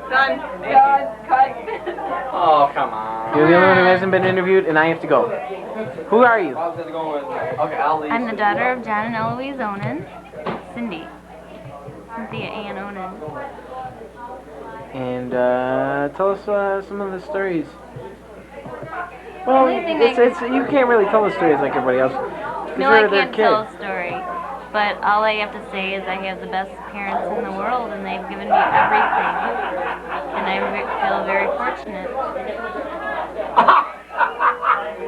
Done. Cut. Oh, come on. You're the only one who hasn't been interviewed, and I have to go. Who are you? Okay, I'll leave. I'm the daughter of John and Eloise Onen. Cindy. Cynthia Ann Onen. And tell us some of the stories. Well, it's you can't really tell the stories like everybody else. No, I can't tell a story. But all I have to say is I have the best parents in the world, and they've given me everything. And I feel very fortunate. I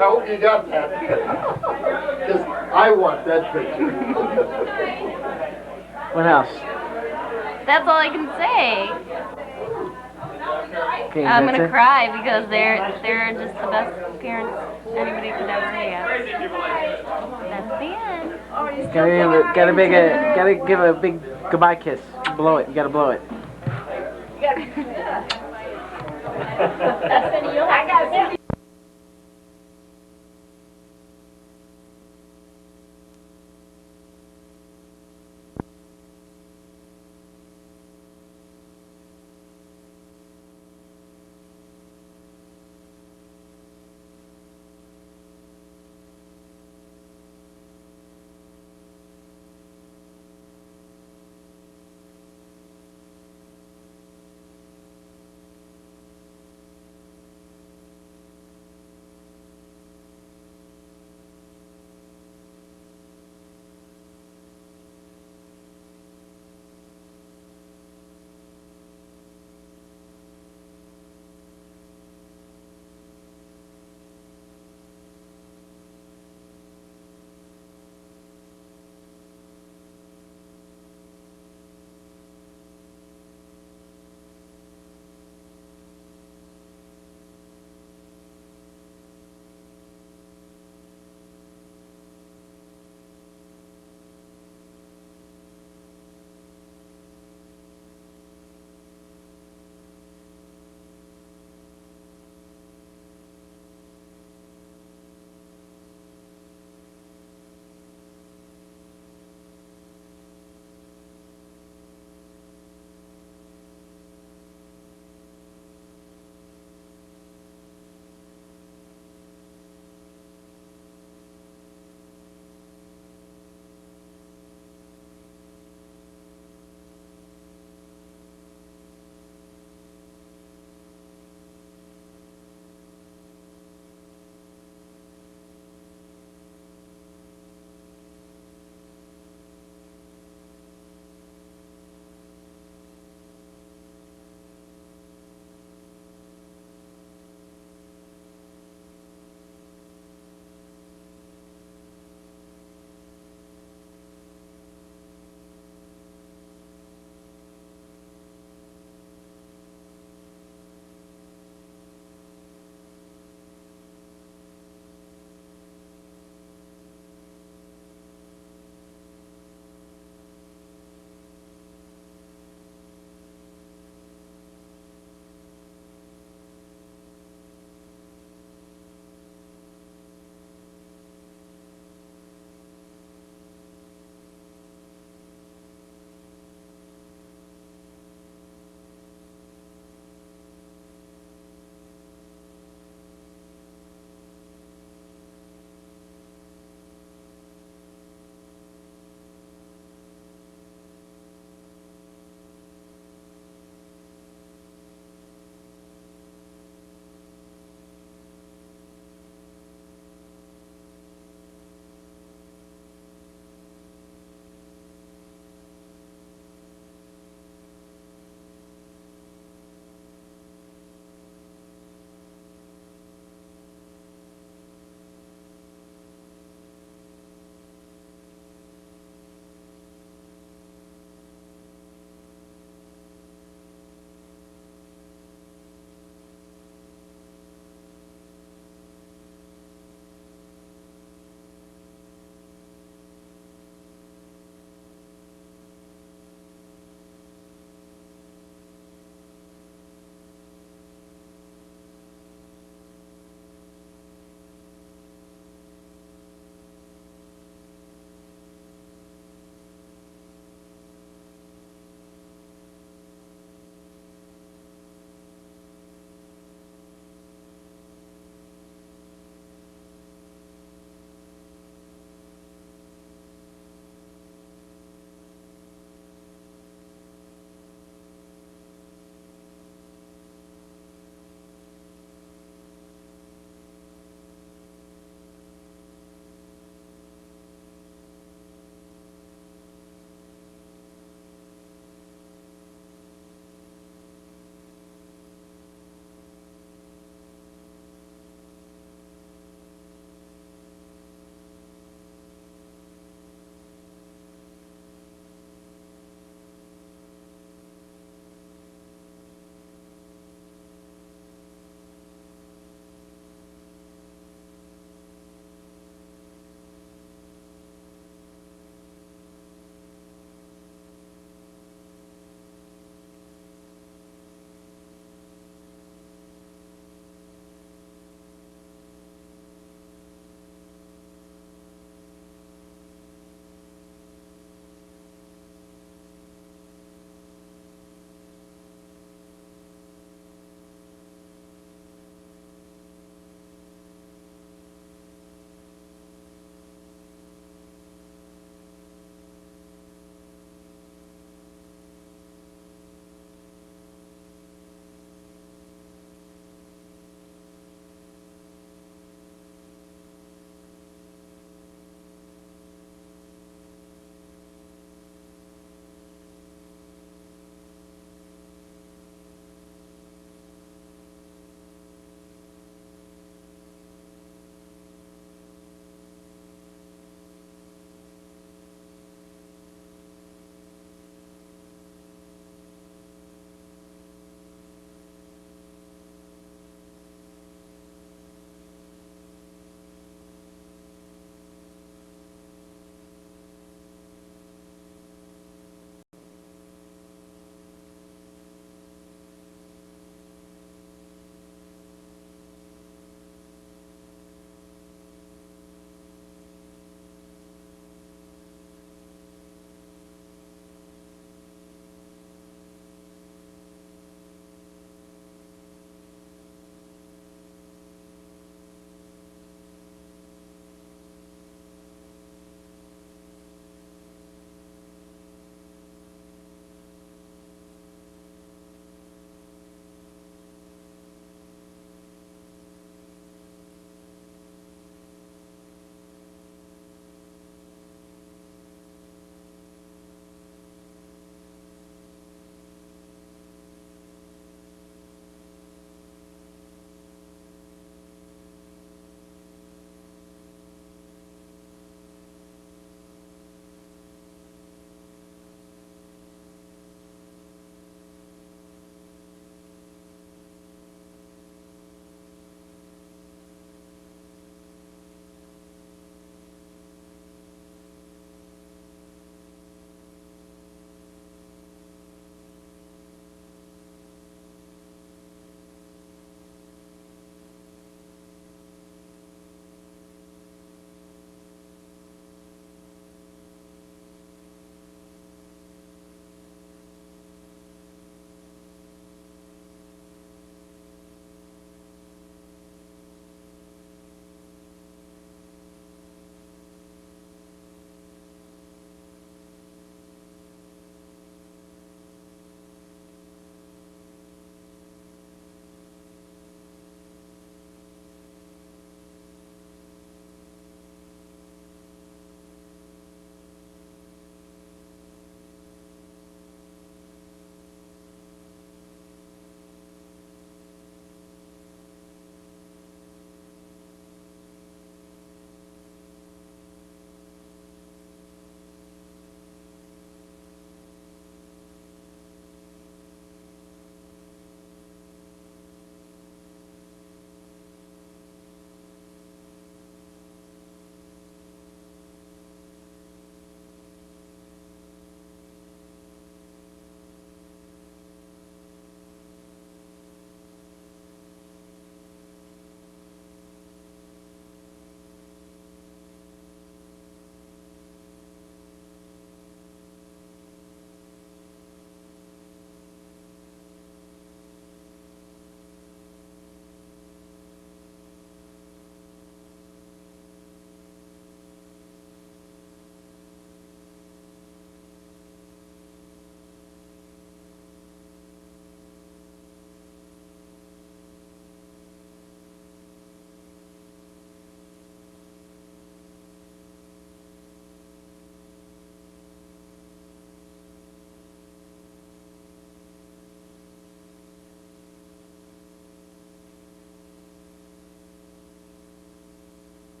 hope you got that. Because I want that picture. What else? That's all I can say. Okay, I'm that's gonna it? cry because they're just the best parents anybody could ever have. That's the end. Gotta give a big goodbye kiss. Blow it. You gotta blow it. I got